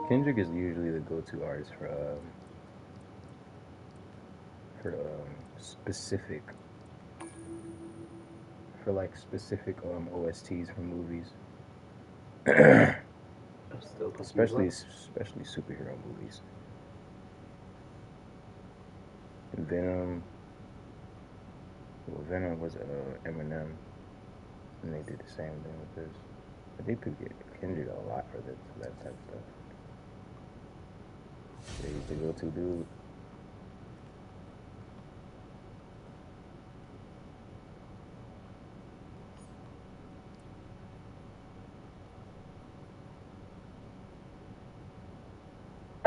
Kendrick is usually the go-to artist for specific for like specific OSTs from movies, I'm still confused. especially superhero movies. Venom, well, Venom was Eminem, and they did the same thing with this. But they could get Kendrick a lot for that type of stuff. Yeah, he's the go-to dude.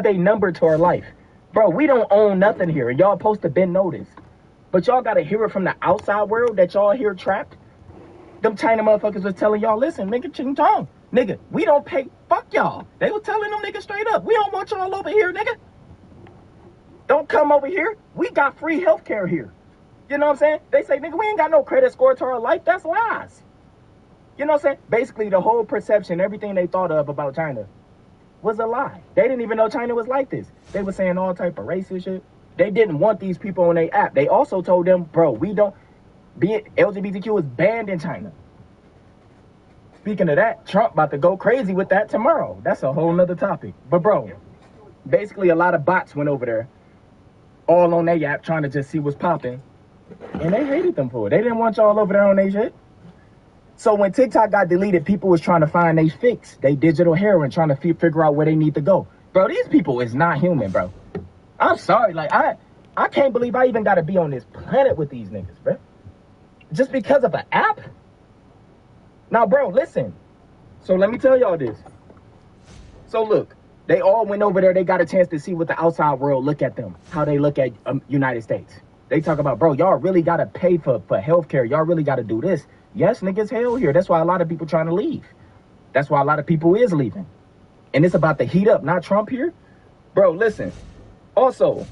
They number to our life. Bro, we don't own nothing here. Y'all supposed to been noticed. But y'all gotta hear it from the outside world that y'all here trapped. Them China motherfuckers was telling y'all, listen, nigga, ching chong. Nigga, we don't pay, fuck y'all. They was telling them niggas straight up, we don't want y'all over here, nigga. Don't come over here. We got free healthcare here. You know what I'm saying? They say, nigga, we ain't got no credit score to our life. That's lies. You know what I'm saying? Basically, the whole perception, everything they thought of about China was a lie. They didn't even know China was like this. They were saying all type of racist shit. They didn't want these people on their app. They also told them, bro, we don't, LGBTQ is banned in China. Speaking of that, Trump about to go crazy with that tomorrow. That's a whole nother topic. But bro, basically a lot of bots went over there, all on their app trying to just see what's popping. And they hated them for it. They didn't want y'all over there on their shit. So when TikTok got deleted, people was trying to find they fix, they digital heroin, trying to figure out where they need to go. Bro, these people is not human, bro. I'm sorry, like I can't believe I even got to be on this planet with these niggas, bro. Just because of an app? Now, bro, listen. So let me tell y'all this. So look, they all went over there. They got a chance to see what the outside world look at them, how they look at United States. They talk about, bro, y'all really got to pay for healthcare. Y'all really got to do this. Yes, niggas, hell here. That's why a lot of people trying to leave. That's why a lot of people is leaving. And it's about to heat up, not Trump here. Bro, listen. Also,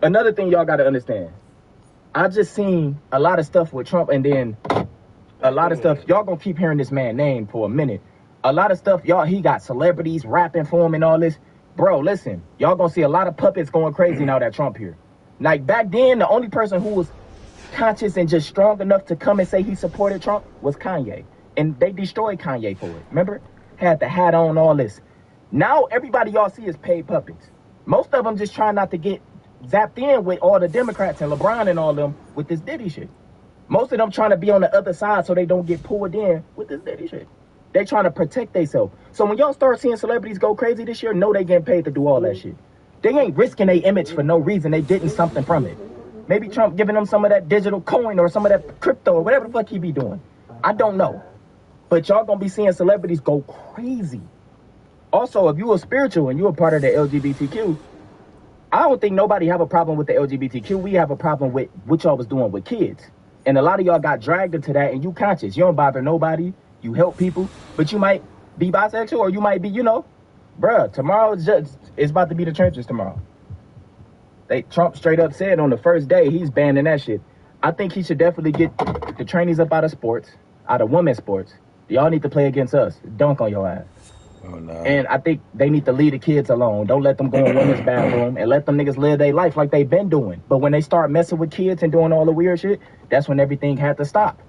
another thing y'all got to understand. I just seen a lot of stuff with Trump, and then a lot of stuff. Y'all gonna keep hearing this man's name for a minute. A lot of stuff, y'all, he got celebrities rapping for him and all this. Bro, listen. Y'all gonna see a lot of puppets going crazy now that Trump here. Like back then, the only person who was conscious and just strong enough to come and say he supported Trump was Kanye. And they destroyed Kanye for it. Remember? Had the hat on, all this. Now everybody y'all see is paid puppets. Most of them just trying not to get zapped in with all the Democrats and LeBron and all them with this Diddy shit. Most of them trying to be on the other side so they don't get pulled in with this Diddy shit. They trying to protect themselves. So when y'all start seeing celebrities go crazy this year, know they getting paid to do all that shit. They ain't risking their image for no reason. They getting something from it. Maybe Trump giving them some of that digital coin or some of that crypto or whatever the fuck he be doing. I don't know. But y'all gonna be seeing celebrities go crazy. Also, if you are spiritual and you are part of the LGBTQ, I don't think nobody have a problem with the LGBTQ. We have a problem with what y'all was doing with kids. And a lot of y'all got dragged into that, and you conscious. You don't bother nobody. You help people. But you might be bisexual, or you might be, you know, bruh, tomorrow it's about to be the churches tomorrow. Trump straight up said on the first day he's banning that shit. I think he should definitely get the trainees up out of sports, out of women's sports. Y'all need to play against us. Dunk on your ass. Oh, no. And I think they need to leave the kids alone. Don't let them go in women's bathroom and let them niggas live their life like they've been doing. But when they start messing with kids and doing all the weird shit, that's when everything had to stop.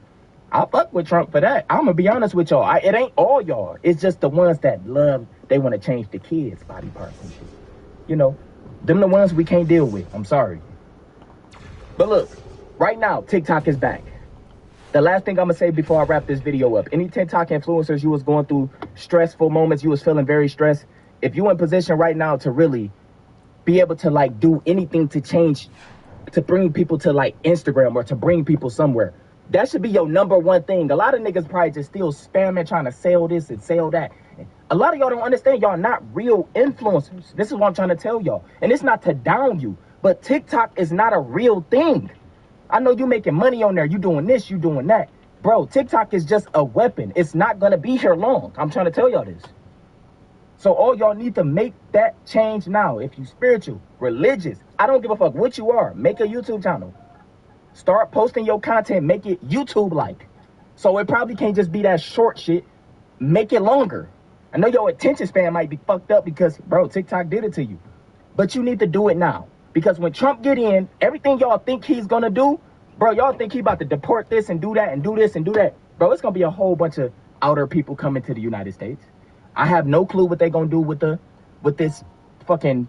I fuck with Trump for that. I'm gonna be honest with y'all. It ain't all y'all. It's just the ones that love, they want to change the kids' body parts and shit. You know, them the ones we can't deal with. I'm sorry. But look, right now, TikTok is back. The last thing I'm gonna say before I wrap this video up, any TikTok influencers, you was going through stressful moments, you was feeling very stressed. If you in position right now to really be able to like do anything to change, to bring people to like Instagram or to bring people somewhere, that should be your number one thing. A lot of niggas probably just still spamming, trying to sell this and sell that. A lot of y'all don't understand, y'all not real influencers. This is what I'm trying to tell y'all. And it's not to down you, but TikTok is not a real thing. I know you making money on there. You doing this, you doing that. Bro, TikTok is just a weapon. It's not going to be here long. I'm trying to tell y'all this. So all y'all need to make that change now. If you spiritual, religious, I don't give a fuck what you are. Make a YouTube channel. Start posting your content. Make it YouTube-like. So it probably can't just be that short shit. Make it longer. I know your attention span might be fucked up because, bro, TikTok did it to you. But you need to do it now. Because when Trump get in, everything y'all think he's going to do, bro, y'all think he about to deport this and do that and do this and do that. Bro, it's going to be a whole bunch of outer people coming to the United States. I have no clue what they're going to do with this fucking,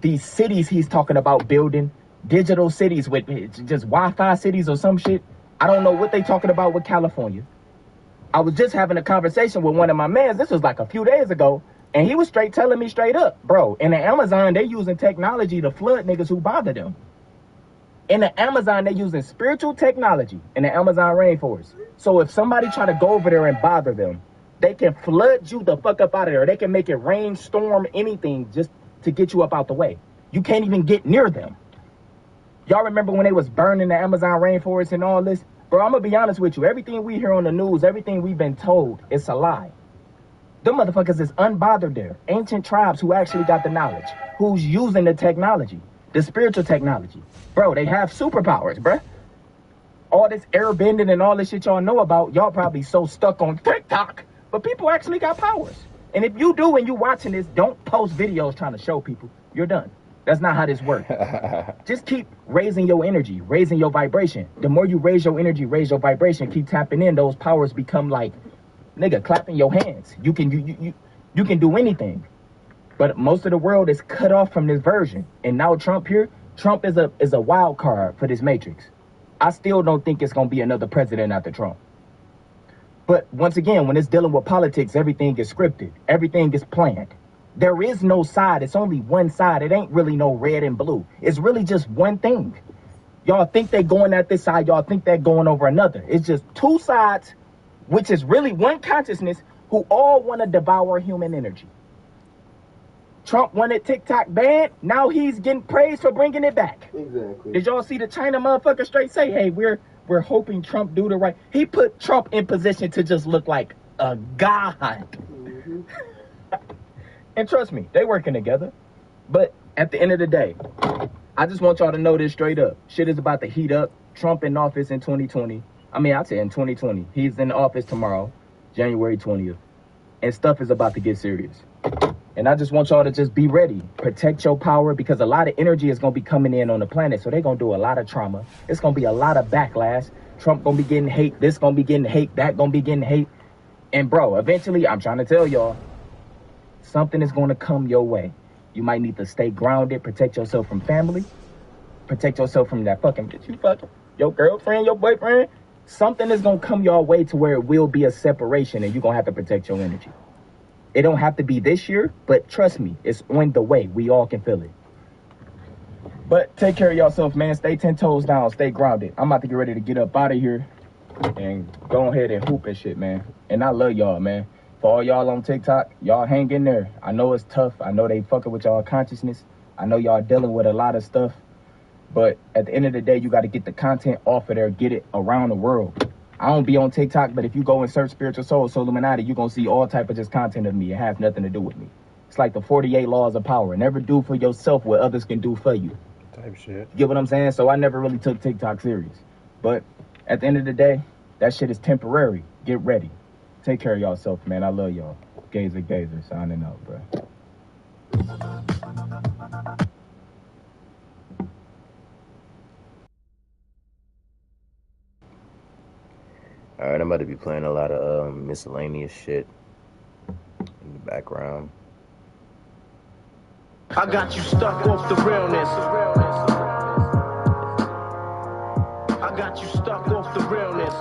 these cities he's talking about building, digital cities with just Wi-Fi cities or some shit. I don't know what they talking about with California. I was just having a conversation with one of my mans. This was like a few days ago. And he was straight telling me straight up, bro, in the Amazon, they using technology to flood niggas who bother them. In the Amazon, they using spiritual technology in the Amazon rainforest. So if somebody try to go over there and bother them, they can flood you the fuck up out of there. They can make it rain, storm, anything just to get you up out the way. You can't even get near them. Y'all remember when they was burning the Amazon rainforest and all this? Bro, I'm going to be honest with you. Everything we hear on the news, everything we've been told, it's a lie. Them motherfuckers is unbothered there. Ancient tribes who actually got the knowledge, who's using the technology, the spiritual technology. Bro, they have superpowers, bruh. All this airbending and all this shit y'all know about, y'all probably so stuck on TikTok, but people actually got powers. And if you do and you watching this, don't post videos trying to show people. You're done. That's not how this works. Just keep raising your energy, raising your vibration. The more you raise your energy, raise your vibration, keep tapping in, those powers become like, nigga, clapping your hands. You can do anything. But most of the world is cut off from this version. And now Trump here, Trump is a wild card for this matrix. I still don't think it's gonna be another president after Trump. But once again, when it's dealing with politics, everything is scripted. Everything is planned. There is no side. It's only one side. It ain't really no red and blue. It's really just one thing. Y'all think they're going at this side. Y'all think they're going over another. It's just two sides, which is really one consciousness, who all want to devour human energy. Trump wanted TikTok banned. Now he's getting praised for bringing it back. Exactly. Did y'all see the China motherfucker straight say, hey, we're hoping Trump do the right. He put Trump in position to just look like a god. Mm-hmm. And trust me, they working together. But at the end of the day, I just want y'all to know this straight up. Shit is about to heat up. Trump in office in 2020. I mean, I'd say in 2020. He's in office tomorrow, January 20th. And stuff is about to get serious. And I just want y'all to just be ready. Protect your power, because a lot of energy is going to be coming in on the planet. So they're going to do a lot of trauma. It's going to be a lot of backlash. Trump going to be getting hate. This going to be getting hate. That going to be getting hate. And bro, eventually, I'm trying to tell y'all, something is going to come your way. You might need to stay grounded. Protect yourself from family. Protect yourself from that fucking bitch you fucking, your girlfriend, your boyfriend. Something is going to come your way to where it will be a separation and you're going to have to protect your energy. It don't have to be this year, but trust me, it's on the way. We all can feel it. But take care of yourself, man. Stay 10 toes down. Stay grounded. I'm about to get ready to get up out of here and go ahead and hoop and shit, man. And I love y'all, man. For all y'all on TikTok, y'all hang in there. I know it's tough. I know they fucking with y'all consciousness. I know y'all dealing with a lot of stuff. But at the end of the day, you got to get the content off of there, get it around the world. I don't be on TikTok, but if you go and search Spiritual Soul, Illuminati, you're going to see all type of just content of me. It has nothing to do with me. It's like the 48 laws of power. Never do for yourself what others can do for you. Type shit. You get what I'm saying? So I never really took TikTok serious. But at the end of the day, that shit is temporary. Get ready. Take care of yourself, man. I love y'all. Gazer, signing out, bro. Alright, I'm about to be playing a lot of miscellaneous shit in the background. I got you stuck off the realness. I got you stuck off the realness.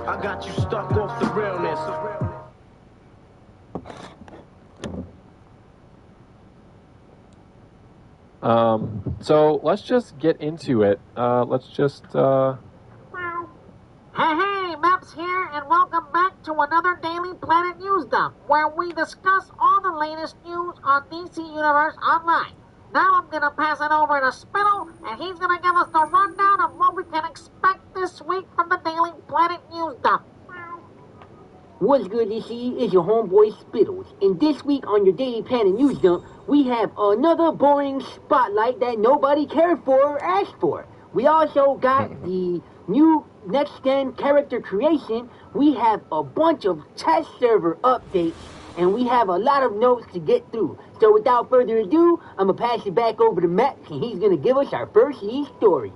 I got you stuck off the realness. So let's just get into it. Let's just, Hey, Maps here, and welcome back to another Daily Planet News Dump, where we discuss all the latest news on DC Universe Online. Now I'm gonna pass it over to Spittle, and he's gonna give us the rundown of what we can expect this week from the Daily Planet News Dump. What's good, DC? Is your homeboy Spittles, and this week on your Daily Planet News Dump, we have another boring spotlight that nobody cared for or asked for. We also got the new next-gen character creation, we have a bunch of test server updates, and we have a lot of notes to get through. So without further ado, I'm going to pass it back over to Max, and he's going to give us our first lead story.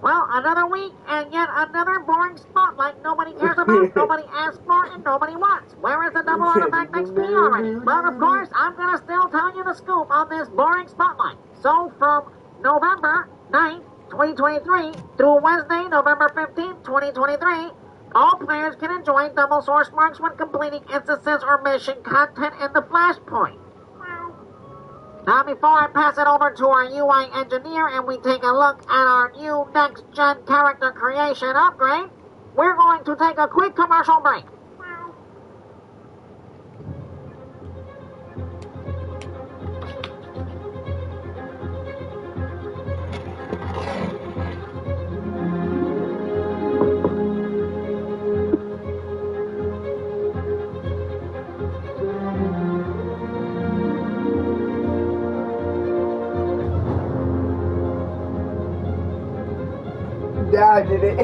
Well, another week and yet another boring spotlight nobody cares about, nobody asks for, and nobody wants. Where is the double automatic XP already? But of course, I'm gonna still tell you the scoop on this boring spotlight. So from November 9th, 2023 through Wednesday, November 15th, 2023, all players can enjoy double source marks when completing instances or mission content in the Flashpoint. Now, before I pass it over to our UI engineer and we take a look at our new next-gen character creation upgrade, we're going to take a quick commercial break. Dodging it.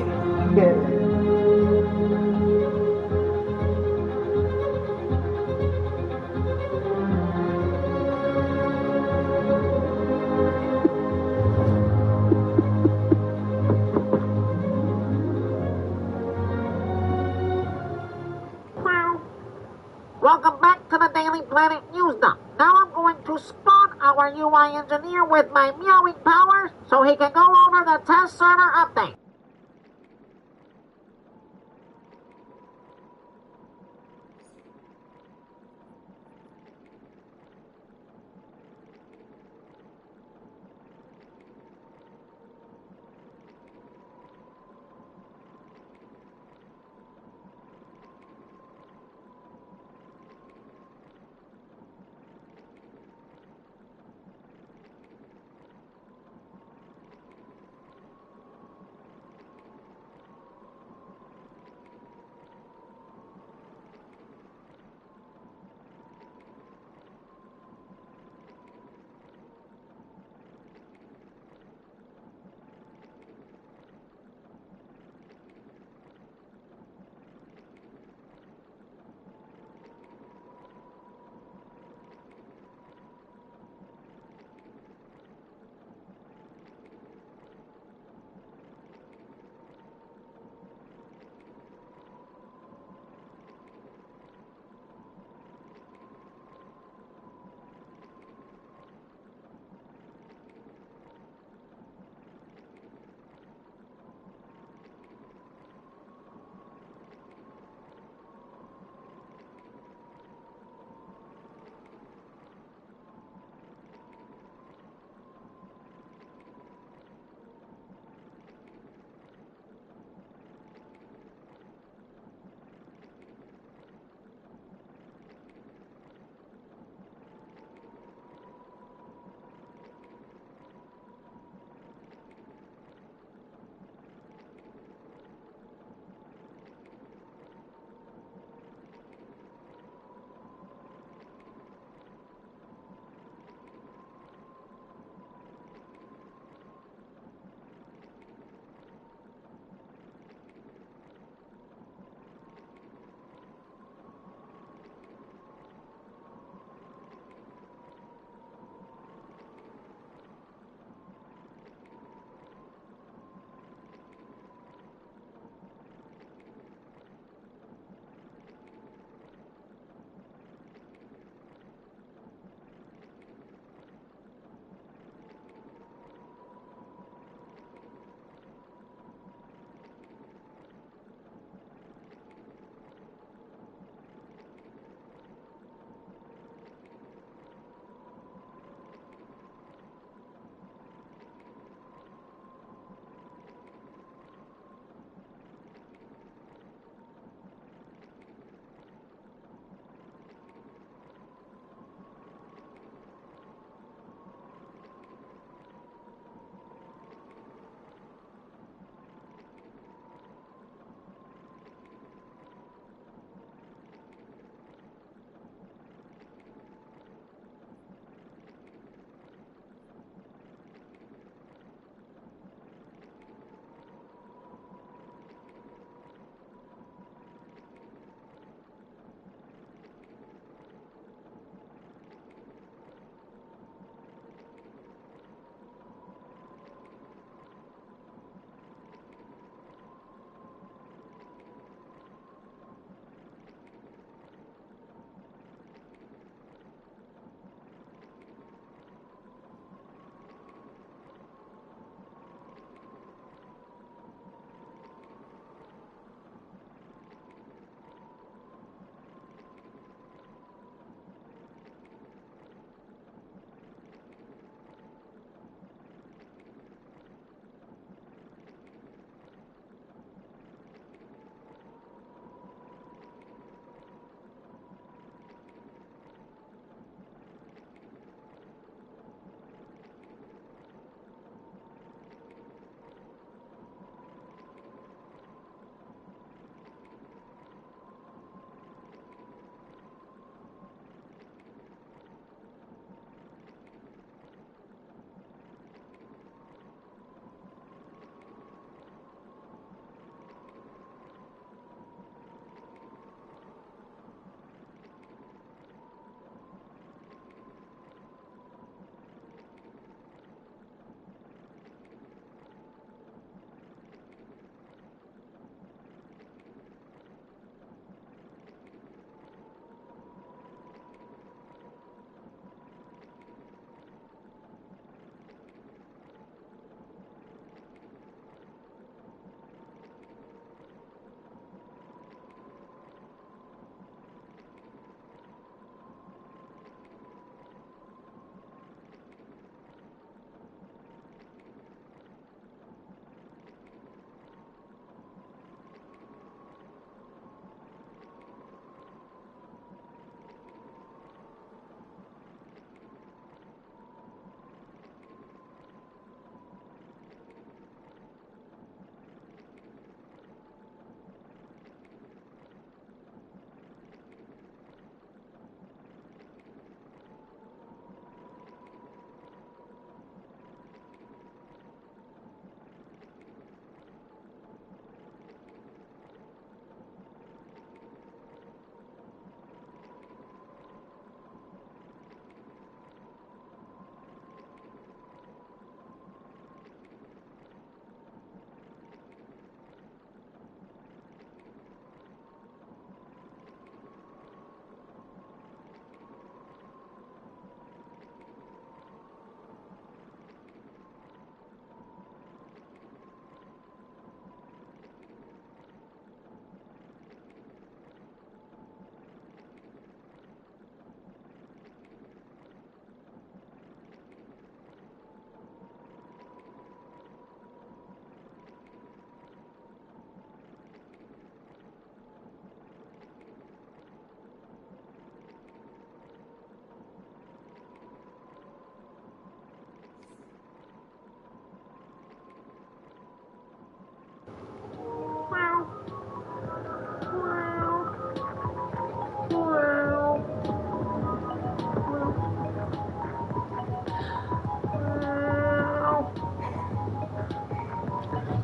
Welcome back to the Daily Planet News Dump. Now I'm going to spawn our UI engineer with my meowing powers so he can go over the test server update.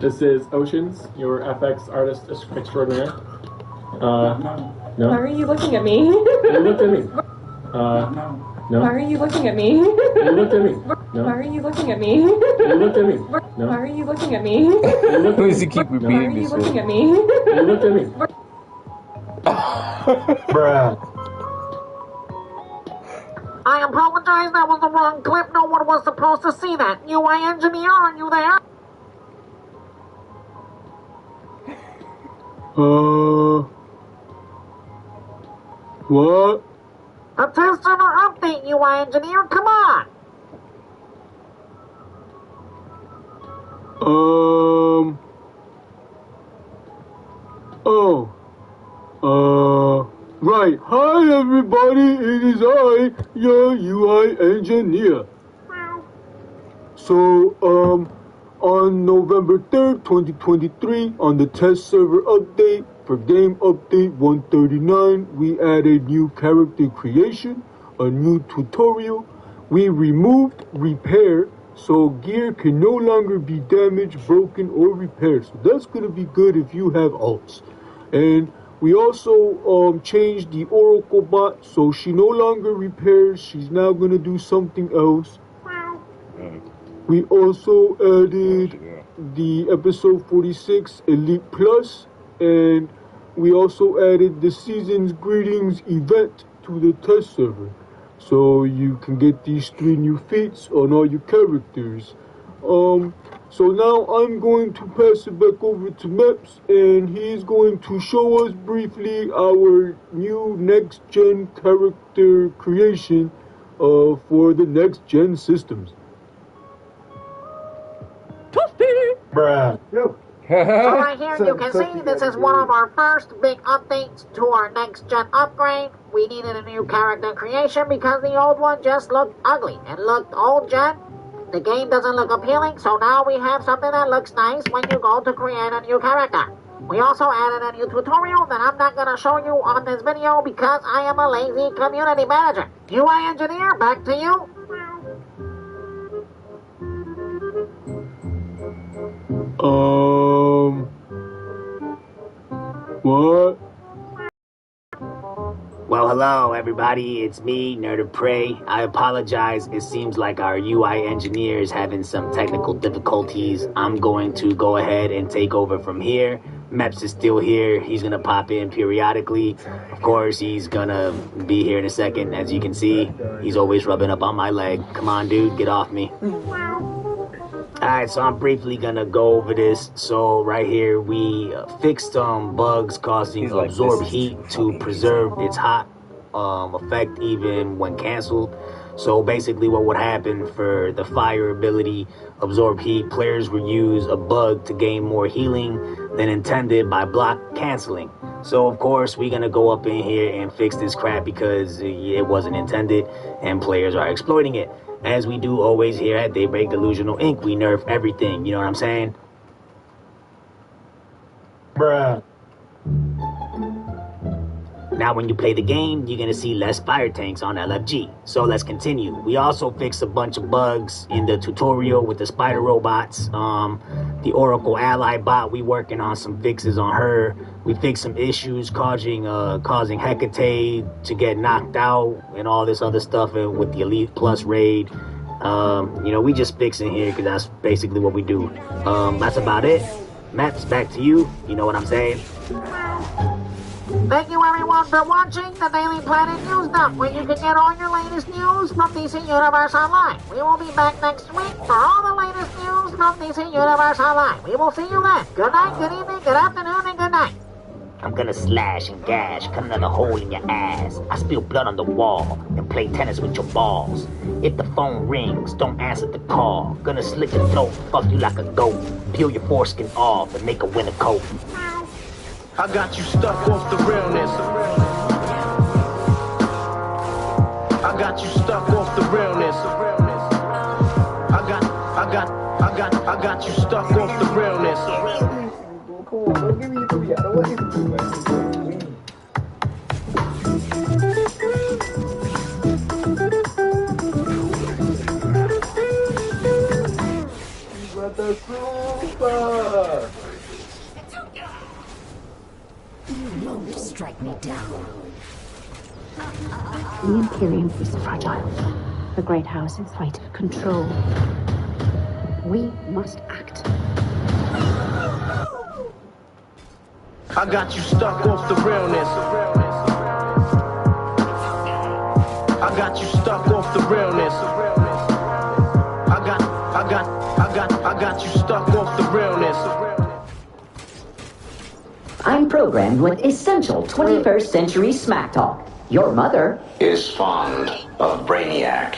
This is Oceans, your FX artist extraordinaire. No? Why are you looking at me? You looked at me. No? Why are you looking at me? You looked at me. No? Why are you looking at me? You looked at me. No? Why are you looking at me? You looked at Who me. does he keep Why are repeating you this? looking at me? You looked at me. Bruh. I apologize, that was the wrong clip. No one was supposed to see that. UI engineer, are you there? What? A test server update, UI engineer, come on! Right. Hi, everybody. It is I, your UI engineer. So, on November 3rd, 2023, on the test server update for game update 139, we added new character creation, a new tutorial. We removed repair, so gear can no longer be damaged, broken, or repaired. So that's gonna be good if you have alts. And we also changed the Oracle bot, so she no longer repairs. She's now gonna do something else. We also added the episode 46 Elite Plus, and we also added the Season's Greetings event to the test server. So you can get these 3 new feats on all your characters. So now I'm going to pass it back over to Meps, and he's going to show us briefly our new next-gen character creation for the next-gen systems. Bruh. So right here you can see this is one of our first big updates to our next gen upgrade. We needed a new character creation because the old one just looked ugly. It looked old gen. The game doesn't look appealing, so now we have something that looks nice when you go to create a new character. We also added a new tutorial that I'm not going to show you on this video because I am a lazy community manager. UI engineer, back to you. What? Well, hello, everybody. It's me, Nerd of Prey. I apologize. It seems like our UI engineer is having some technical difficulties. I'm going to go ahead and take over from here. Meps is still here. He's going to pop in periodically. Of course, he's going to be here in a second. As you can see, he's always rubbing up on my leg. Come on, dude, get off me. Alright, so I'm briefly gonna go over this. So right here, we fixed some bugs causing absorbed heat to preserve its hot effect even when canceled. So basically what would happen for the fire ability, absorb heat, players would use a bug to gain more healing than intended by block canceling. So of course we're gonna go up in here and fix this crap because it wasn't intended and players are exploiting it. As we do always here at Daybreak Delusional Inc., we nerf everything, you know what I'm saying? Bruh. Now when you play the game, you're gonna see less fire tanks on LFG. So let's continue. We also fixed a bunch of bugs in the tutorial with the spider robots. The Oracle Ally bot, we working on some fixes on her. We fixed some issues causing Hecate to get knocked out and all this other stuff with the Elite Plus raid. You know, we just fixing here because that's basically what we do. That's about it. Maps, back to you. You know what I'm saying? Thank you everyone for watching the Daily Planet News Dump, where you can get all your latest news from DC Universe Online. We will be back next week for all the latest news from DC Universe Online. We will see you then. Good night, good evening, good afternoon, and good night. I'm gonna slash and gash, cut another hole in your ass. I spill blood on the wall and play tennis with your balls. If the phone rings, don't answer the call. Gonna slit your throat, fuck you like a goat. Peel your foreskin off and make a winter coat. I got you stuck off the realness. I got you stuck off the realness. I got you stuck off the realness. Come on, don't give me 3. I don't want you to. You got the super. let me down. The Imperium is fragile. The great houses fight control. We must act. I got you stuck off the realness. I got you stuck off the realness. I got you stuck off the realness. I'm programmed with essential 21st century smack talk. Your mother is fond of Brainiac.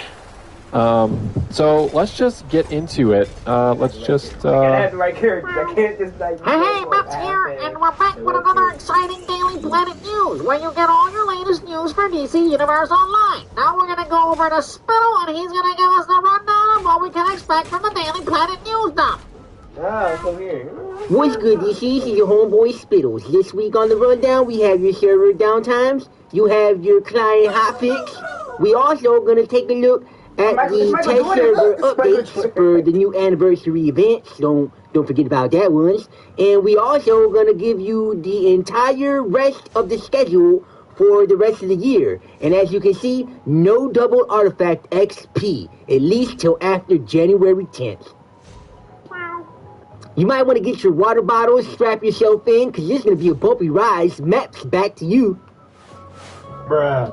So let's just get into it. Let's just. I can't have the right characters. I can't just like. Hey, Matt's here, and we're back with another exciting Daily Planet news, where you get all your latest news for DC Universe Online. Now we're gonna go over to Spittle, and he's gonna give us the rundown of what we can expect from the Daily Planet news dump. Come here. What's good, this is your homeboy Spittles. This week on the rundown, we have your server downtimes, you have your client hotfix. We also gonna take a look at the test server updates for the new anniversary events. Don't forget about that ones. And we also gonna give you the entire rest of the schedule for the rest of the year. And as you can see, no double artifact XP, at least till after January 10th. You might want to get your water bottles, strap yourself in, because this is going to be a bumpy ride. Maps, back to you. Bruh.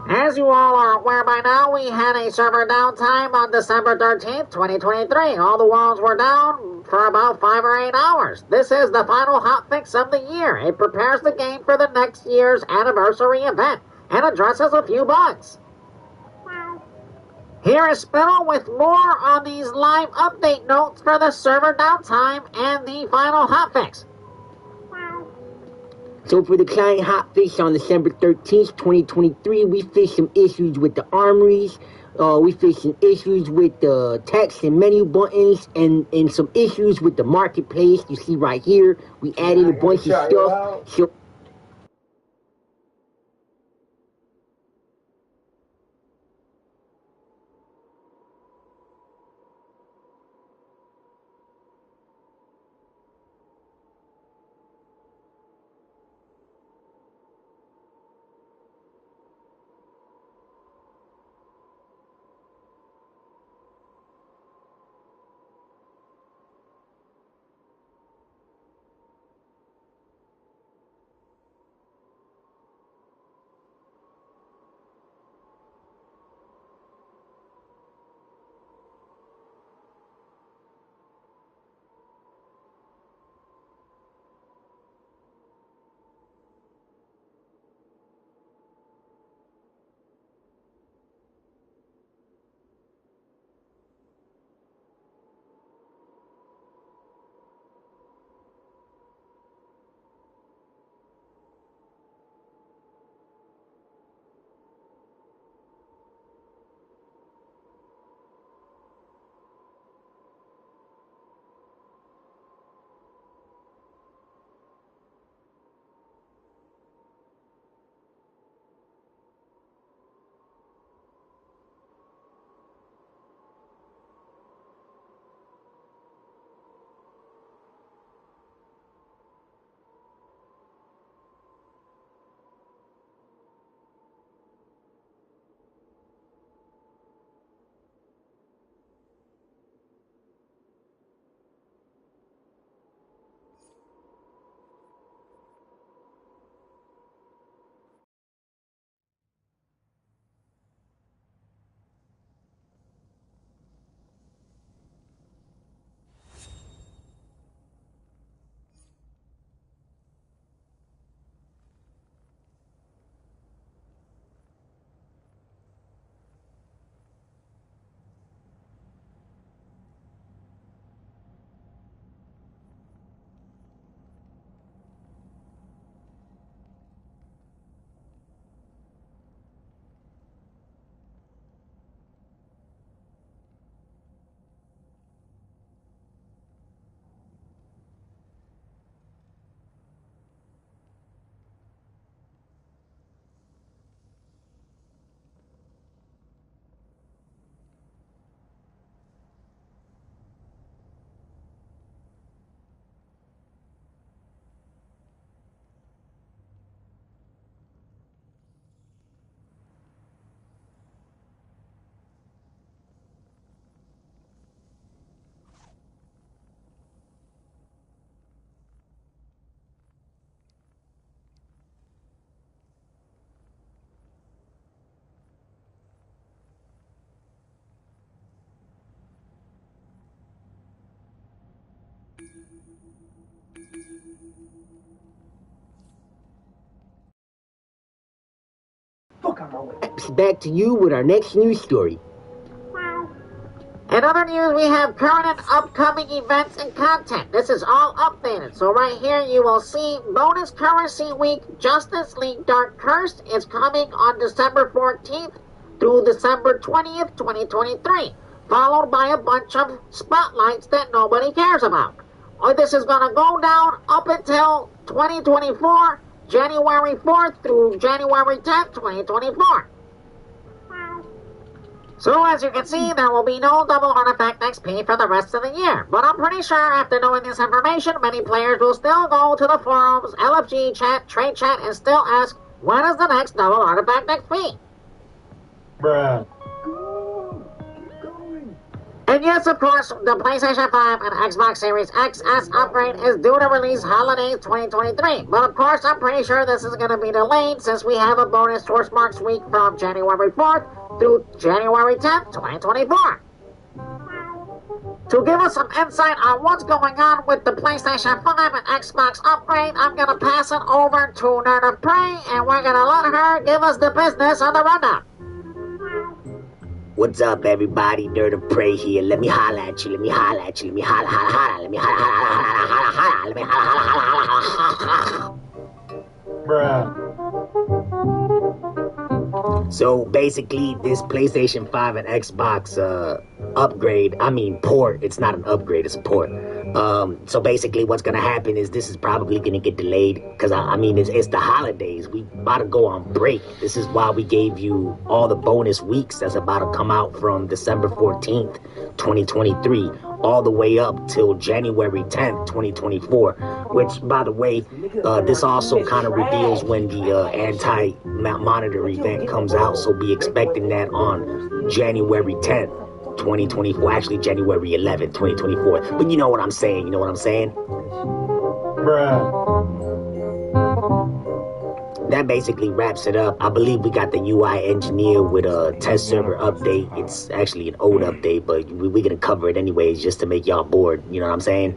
As you all are aware by now, we had a server downtime on December 13th, 2023. All the walls were down for about 5 or 8 hours. This is the final hotfix of the year. It prepares the game for the next year's anniversary event and addresses a few bugs. Here is Spittle with more on these live update notes for the server downtime and the final hotfix. So for the client hotfix on December 13th, 2023, we faced some issues with the armories. We faced some issues with the text and menu buttons and some issues with the marketplace. You see right here, we added a bunch of stuff. So Fuck out my way. Back to you with our next news story. In other news, we have current and upcoming events and content. This is all updated. So right here you will see Bonus Currency Week Justice League Dark Curse is coming on December 14th through December 20th, 2023. Followed by a bunch of spotlights that nobody cares about. This is going to go down up until 2024, January 4th through January 10th, 2024. So as you can see, there will be no double artifact XP for the rest of the year. But I'm pretty sure after knowing this information, many players will still go to the forums, LFG chat, trade chat, and still ask, when is the next double artifact XP? Bruh. And yes, of course, the PlayStation 5 and Xbox Series XS upgrade is due to release holidays 2023. But of course, I'm pretty sure this is going to be delayed since we have a bonus Sourcemarks week from January 4th through January 10th, 2024. To give us some insight on what's going on with the PlayStation 5 and Xbox upgrade, I'm going to pass it over to Nerd of Prey, and we're going to let her give us the business on the rundown. What's up, everybody? Nerd of Prey here. Let me holla at you. Let me holla at you. Let me holla, holla, holla. Let me holla, holla, holla, holla, holla. Let me holla, holla, holla, holla, holla. Bruh. So basically, this PlayStation 5 and Xbox upgrade, port. It's not an upgrade, it's a port. So basically what's gonna happen is this is probably gonna get delayed because it's the holidays. We about to go on break. This is why we gave you all the bonus weeks that's about to come out from December 14th, 2023, all the way up till January 10th, 2024, which, by the way, this also kind of reveals when the anti-monitor event comes out, so be expecting that on January 10th. 2024, actually January 11th, 2024. But you know what I'm saying, Bruh. That basically wraps it up. I believe we got the UI engineer with a test server update. It's actually an old update, but we're gonna cover it anyways just to make y'all bored, you know what I'm saying?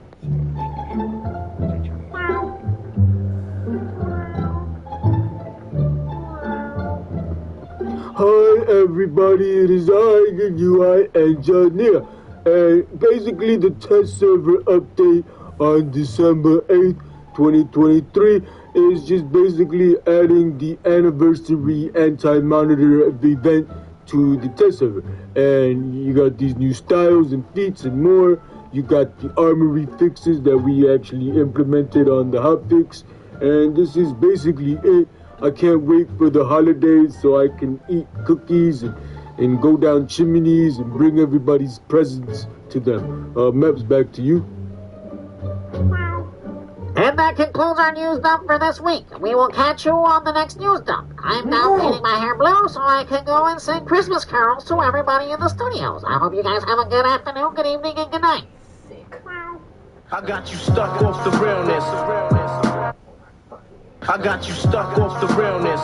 Hi everybody, it is I, the UI engineer, and basically the test server update on December 8th, 2023 is just basically adding the anniversary anti-monitor event to the test server. And you got these new styles and feats and more. You got the armory fixes that we actually implemented on the hotfix, and this is basically it. I can't wait for the holidays so I can eat cookies and go down chimneys and bring everybody's presents to them. Maps, back to you. And that concludes our news dump for this week. We will catch you on the next news dump. I'm now painting my hair blue so I can go and sing Christmas carols to everybody in the studios. I hope you guys have a good afternoon, good evening, and good night. I got you stuck off the realness. I got you stuck off the realness.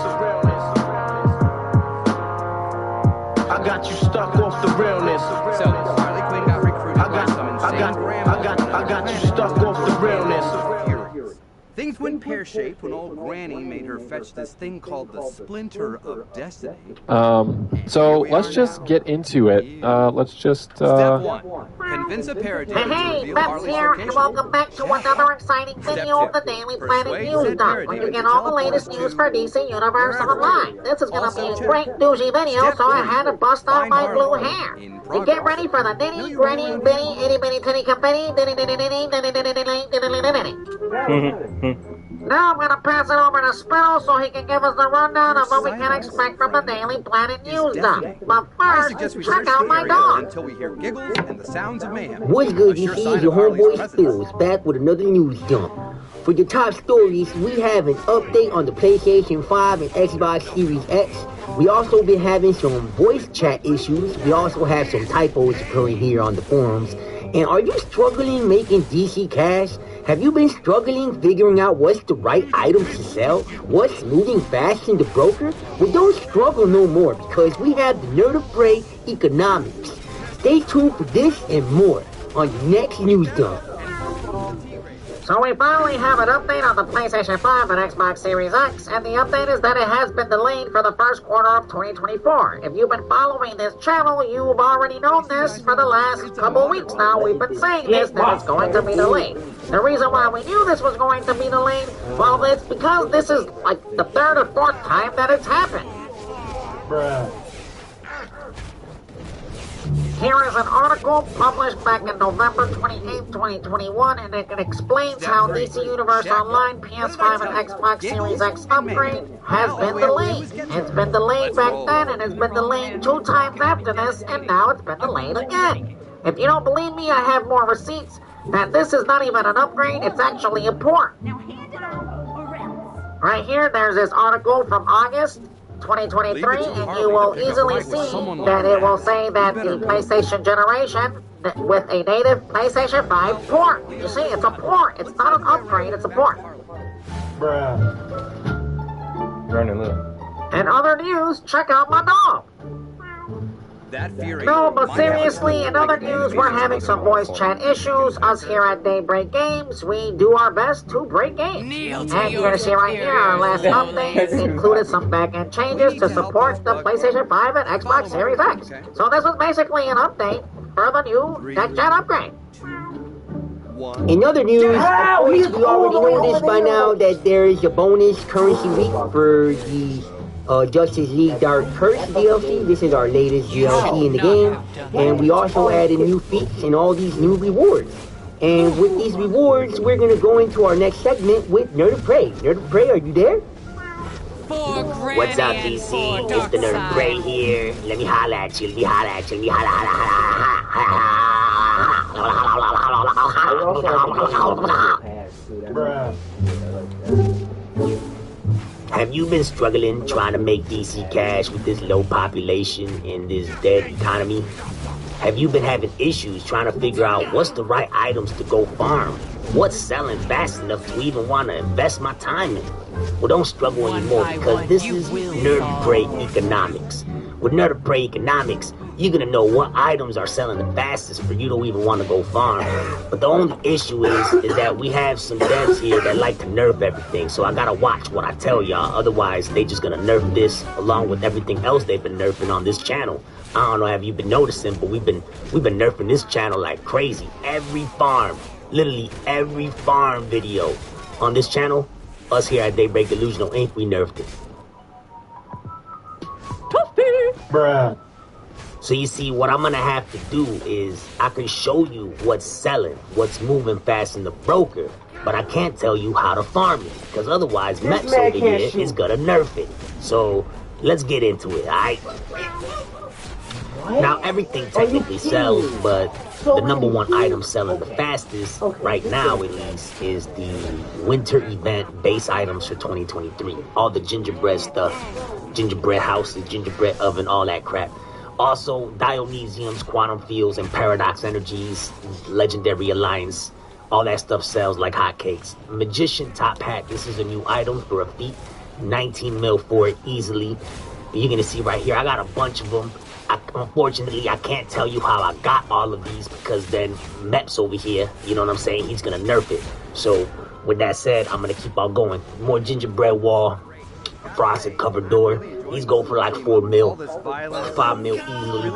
I got you stuck off the realness. So, Harley Quinn got recruited by some insane I got you stuck off the realness. Things went pear-shaped when old Granny made her fetch this thing called the Splinter of Destiny. So let's just get into it. Step 1. Convince a paradigm to Hey, reveal Beth Harley's here, and location. welcome back to another exciting video of the Daily Planet News Dump, where you get all the latest news for DC Universe Online. This is gonna be a great doozy video, so I had to bust out my blue hair. And get ready for the nitty gritty bitty itty bitty titty company ditty ditty ditty ditty ditty ditty ditty ditty. Now I'm gonna pass it over to Spittle so he can give us the rundown of what we can expect from the Daily Planet News Dump. But first, check out my dog. Until we hear giggles and the sounds of mayhem. What's good, you see, your homeboy Spills back with another news dump. For your top stories, we have an update on the PlayStation 5 and Xbox Series X. We also been having some voice chat issues. We also have some typos occurring here on the forums. And are you struggling making DC cash? Have you been struggling figuring out what's the right items to sell? What's moving fast in the broker? Well, don't struggle no more because we have the Nerd of Prey Economics. Stay tuned for this and more on your next news dump. So we finally have an update on the PlayStation 5 and Xbox Series X, and the update is that it has been delayed for the first quarter of 2024. If you've been following this channel, you've already known this for the last couple weeks now. We've been saying this, that it's going to be delayed. The reason why we knew this was going to be delayed, well, it's because this is like the third or fourth time that it's happened. Bruh. Here is an article published back in November 28, 2021, and it explains how DC Universe Online PS5 and Xbox Series X upgrade has been delayed. It's been delayed back then, and it's been delayed 2 times after this, and now it's been delayed again. If you don't believe me, I have more receipts that this is not even an upgrade, it's actually a port. Right here, there's this article from August 2023, and you will easily see that it will say that the PlayStation generation with a native PlayStation 5 port. You see, it's a port. It's not an upgrade, it's a port. Bruh. Running look. In other news, check out my dog. No, but seriously, in other news, we're having some voice chat issues. Us here at Daybreak Games, we do our best to break games. And you're going to see right here, our last update included some back-end changes to support the PlayStation 5 and Xbox Series X. So this was basically an update for the new tech-gen upgrade. In other news, of course, we already know this by now that there is a bonus currency week for the Justice League Dark Curse DLC. This is our latest DLC in the game, and we also added new feats and all these new rewards. And with these rewards, we're gonna go into our next segment with Nerd of Prey. Nerd of Prey, are you there? What's up, DC? It's the Nerd of Prey here. Let me holla at you. Let me holla at you. Let me holla, holla, holla, holla. Have you been struggling trying to make DC cash with this low population in this dead economy? Have you been having issues trying to figure out what's the right items to go farm? What's selling fast enough to even want to invest my time in? Well, don't struggle anymore, because this is Nerd of Prey Economics. With Nerd of Prey Economics, you're gonna know what items are selling the fastest for you to even want to go farm. But the only issue is that we have some devs here that like to nerf everything, so I gotta watch what I tell y'all, otherwise they just gonna nerf this along with everything else they've been nerfing on this channel. I don't know, have you been noticing, but we've been nerfing this channel like crazy. Every farm, literally every farm video on this channel, us here at Daybreak Delusional Inc., we nerfed it. Bruh. So you see, what I'm gonna have to do is I can show you what's selling, what's moving fast in the broker, but I can't tell you how to farm it, because otherwise Max over here is gonna nerf it. So let's get into it, alright? Now everything technically sells, but the number one item selling the fastest, right now at least, is the winter event base items for 2023. All the gingerbread stuff, gingerbread houses, gingerbread oven, all that crap. Also, Dionysiums, Quantum Fields, and Paradox Energies, Legendary Alliance, all that stuff sells like hotcakes. Magician Top Hat, this is a new item for a feat. 19 mil for it easily. You're gonna see right here, I got a bunch of them. Unfortunately, I can't tell you how I got all of these, because then Meps over here, you know what I'm saying, he's gonna nerf it. So, with that said, I'm gonna keep on going. More gingerbread wall, frosted covered door. These go for like 4 mil, 5 mil easily.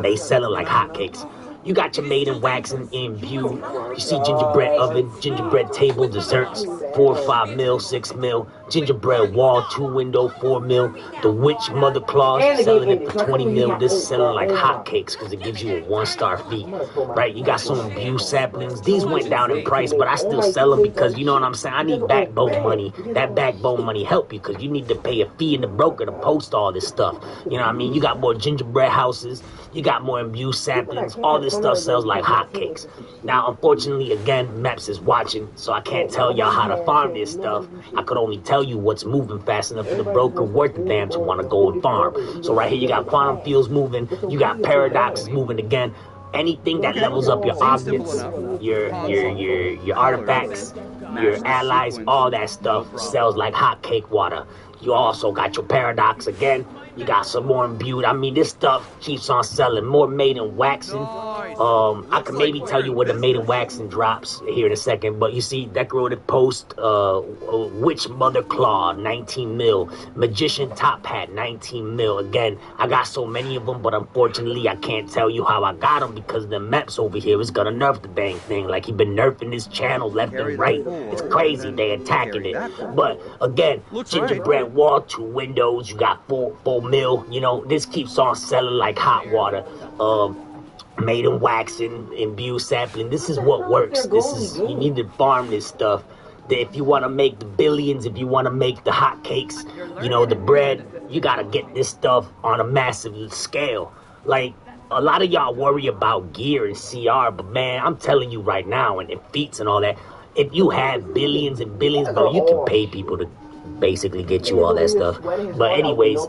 They sell it like hotcakes. You got your maiden waxing imbue. You see gingerbread oven, gingerbread table, desserts, 4 or 5 mil, 6 mil. Gingerbread wall, 2 window, 4 mil. The witch mother claws, selling it for 20 mil. This is selling like hotcakes because it gives you a 1-star fee, right? You got some imbue saplings. These went down in price, but I still sell them because, you know what I'm saying, I need backbone money. That backbone money help you, because you need to pay a fee in the broker to post all this stuff. You know what I mean? You got more gingerbread houses. You got more imbue saplings. All this stuff sells like hotcakes. Now, unfortunately, again, Maps is watching, so I can't tell y'all how to farm this stuff. I could only tell you what's moving fast enough for the broker worth the damn to want to go and farm. So right here, you got Quantum Fields moving. You got Paradox moving again. Anything that levels up your objects, your artifacts, your allies, all that stuff sells like hotcake water. You also got your Paradox again. You got some more imbued. I mean, this stuff keeps on selling. More made in waxing. I can maybe tell you where the Maiden Waxing drops here in a second, but you see, decorative post, Witch Mother Claw, 19 mil, Magician Top Hat, 19 mil. Again, I got so many of them, but unfortunately, I can't tell you how I got them because the Meps over here is gonna nerf the dang thing. Like, he been nerfing this channel left and right. It's crazy, they attacking it. But again, gingerbread wall, 2 windows, you got 4 mil. You know, this keeps on selling like hot water. Maiden Waxing, imbue sampling. This is what works. This is, you need to farm this stuff. If you want to make the billions, if you want to make the hot cakes, you know, the bread, you got to get this stuff on a massive scale. Like, a lot of y'all worry about gear and CR, but man, I'm telling you right now, and feats and all that, if you have billions and billions, bro, you can pay people to basically get you all that stuff. But anyways,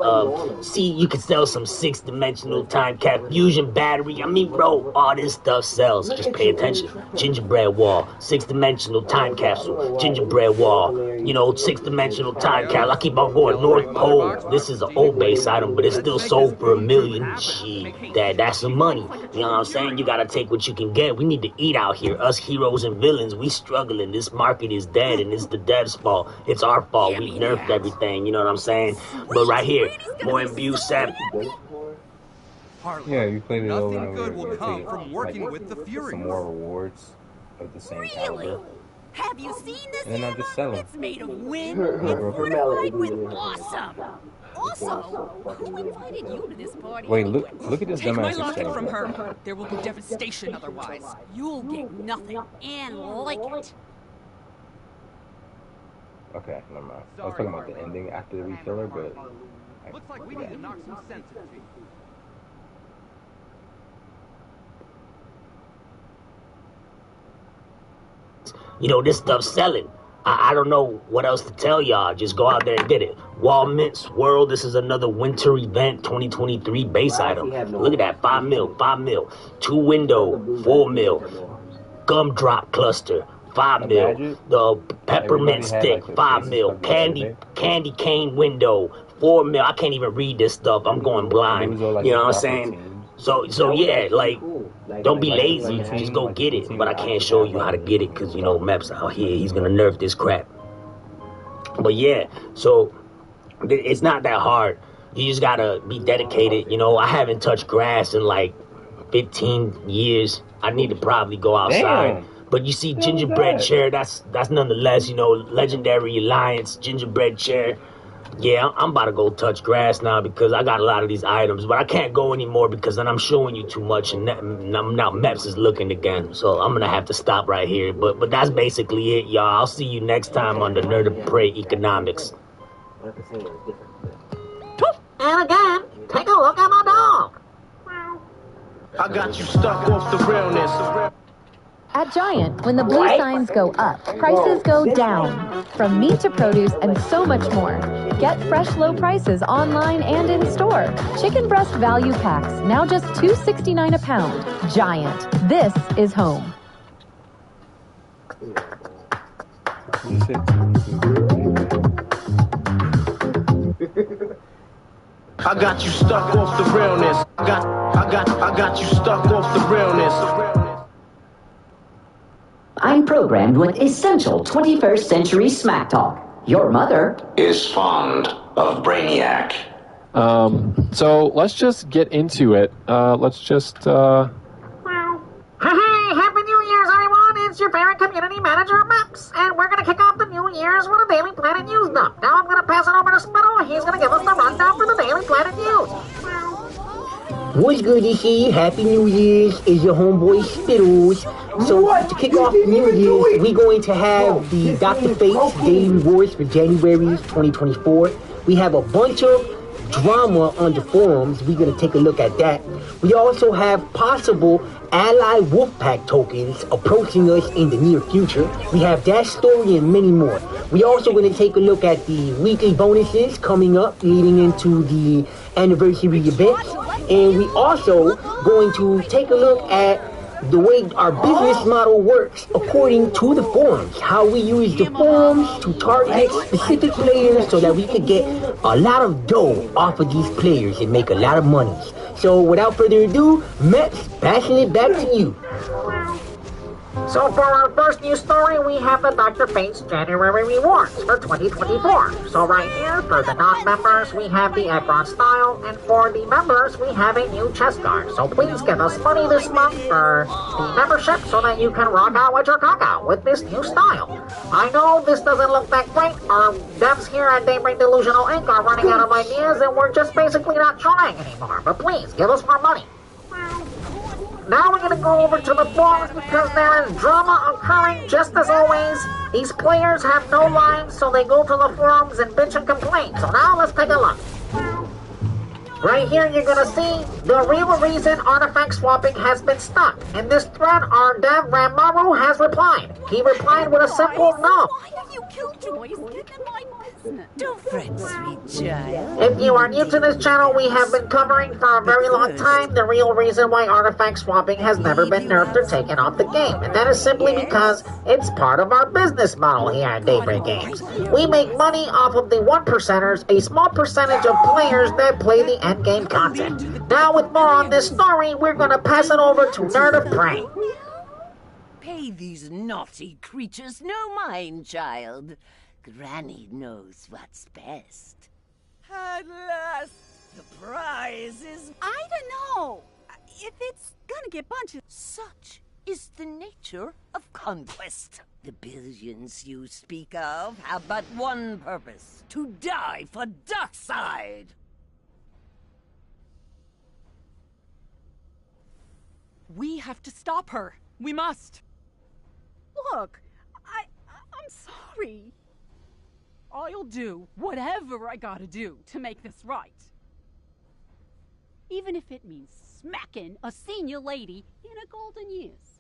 see, you can sell some 6-dimensional time cap fusion battery. I mean, bro, all this stuff sells. Just pay attention. Gingerbread wall, 6-dimensional time capsule, gingerbread wall, you know, 6-dimensional time capsule. I keep on going. North Pole. This is an old base item, but it's still sold for $1 million. Shit, that's some money. You know what I'm saying? You gotta take what you can get. We need to eat out here. Us heroes and villains, we struggling. This market is dead, and it's the devs' fault. It's our fault. We nerfed everything, you know what I'm saying? But right here, more imbue sample. Yeah, you played it over and Nothing over. good will come from working with the Furies. Some more rewards of the same caliber. Have you seen this? And then I just sell them. It's made of wind. Her It's fortified with awesome. Also, who invited you to this party? Wait, look at this Take my dumbass locket exchange. from her. There will be devastation otherwise. You'll get nothing and like it. Okay, never mind. I was talking about the ending after the refiller, but Looks like we need to knock some sense into you. You know, this stuff's selling. I don't know what else to tell y'all. Just go out there and get it. Wall Mints World, this is another winter event 2023 base item. Look at that, 5 mil, 5 mil. 2 window, 4 mil. Gumdrop cluster, 5 mil. The peppermint stick, 5 mil. Candy cane window, 4 mil. I can't even read this stuff. I'm going blind. You know what I'm saying? So yeah, like, don't be lazy. Just go get it. But I can't show you how to get it because, you know, Mep's out here. He's going to nerf this crap. But yeah, so it's not that hard. You just got to be dedicated. You know, I haven't touched grass in like 15 years. I need to probably go outside. Damn. But you see, gingerbread chair, that's nonetheless, you know, Legendary Alliance, gingerbread chair. Yeah, I'm about to go touch grass now because I got a lot of these items, but I can't go anymore because then I'm showing you too much, and now Meps is looking again, so I'm gonna have to stop right here. But that's basically it, y'all. I'll see you next time on the Nerd of Prey Economics. And again, take a look at my dog. I got you stuck off the realness. At Giant, when the blue signs go up, prices go down. From meat to produce and so much more. Get fresh low prices online and in store. Chicken breast value packs, now just $2.69 a pound. Giant, this is home. I got you stuck off the realness. I got you stuck off the realness. I'm programmed with essential 21st century smack talk. Your mother is fond of Brainiac. So let's just get into it. Let's just, Hey, Happy New Year's, everyone! It's your favorite community manager, Maps, and we're gonna kick off the New Year's with a Daily Planet News dump. Now I'm gonna pass it over to Spittle, and he's gonna give us the rundown for the Daily Planet News. What's good this year? Happy New Year's. Is your homeboy Spittles. So to kick off the New Year's, we're going to have the Dr. Fate's Daily Rewards for January 2024. We have a bunch of drama on the forums. We're going to take a look at that. We also have possible ally Wolfpack tokens approaching us in the near future. We have that story and many more. We also going to take a look at the weekly bonuses coming up leading into the anniversary events. And we also going to take a look at the way our business model works according to the forums. How we use the forums to target specific players so that we could get a lot of dough off of these players and make a lot of money. So without further ado, Max, passing it back to you. So for our first news story, we have the Dr. Fate's January rewards for 2024. So right here, for the non-members, we have the Ekron style, and for the members, we have a new chest guard. So please give us money this month for the membership so that you can rock out with your cock out with this new style. I know this doesn't look that great. Our devs here at Daybreak Delusional Inc. are running out of ideas, and we're just basically not trying anymore. But please, give us more money. Now we're gonna go over to the forums because there is drama occurring just as always. These players have no lines, so they go to the forums and bitch and complain. So now let's take a look. Right here you're gonna see the real reason artifact swapping has been stuck. In this thread, our dev Ramaru has replied. He replied with a simple no. Why are you killjoys getting in my business? Don't fret, sweet child. If you are new to this channel, we have been covering for a very long time the real reason why artifact swapping has never been nerfed or taken off the game. And that is simply because it's part of our business model here at Daybreak Games. We make money off of the 1%ers, a small percentage of players that play the endgame content. Now with more on this story, we're gonna pass it over to Nerd of Prey. Pay these naughty creatures no mind, child. Granny knows what's best. At last, the prize is... I don't know if it's gonna get bunches. Such is the nature of conquest. The billions you speak of have but one purpose: to die for Darkseid. We have to stop her. We must. Look, I'm sorry. I'll do whatever I gotta do to make this right. Even if it means smacking a senior lady in her golden years.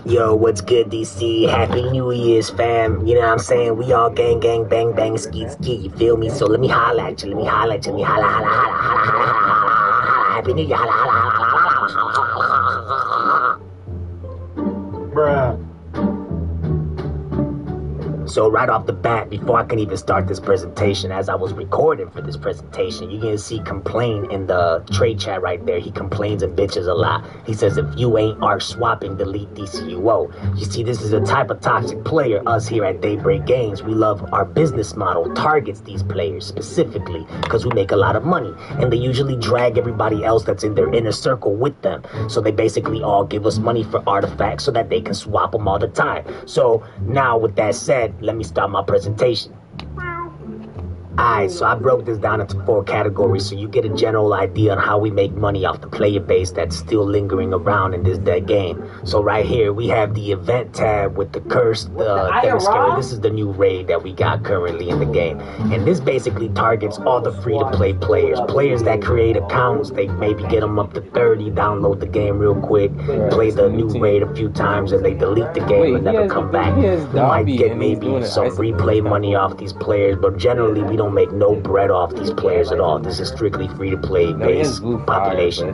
Yo, what's good, DC? Happy New Year's, fam. You know what I'm saying? We all gang, gang, bang, bang, skeet, skeet. You feel me? So let me holla at you. Let me holla at you. Let me holla, holla, holla, holla, holla, holla, holla. Happy New Year. Holla, holla, holla, holla, holla. Bruh. So right off the bat, before I can even start this presentation, as I was recording for this presentation, you're gonna see Complain in the trade chat right there. He complains and bitches a lot. He says, if you ain't arc swapping, delete DCUO. You see, this is a type of toxic player. Us here at Daybreak Games, we love our business model targets these players specifically because we make a lot of money. And they usually drag everybody else that's in their inner circle with them. So they basically all give us money for artifacts so that they can swap them all the time. So now with that said, let me start my presentation. Alright, so I broke this down into 4 categories so you get a general idea on how we make money off the player base that's still lingering around in this dead game. So right here, we have the event tab with the cursed Themyscira. This is the new raid that we got currently in the game. And this basically targets all the free-to-play players. Players that create accounts, they maybe get them up to 30, download the game real quick, play the new raid a few times, and they delete the game and never come back. We might get maybe some replay money off these players, but generally we don't make no bread off these players at all. This is strictly free-to-play based population.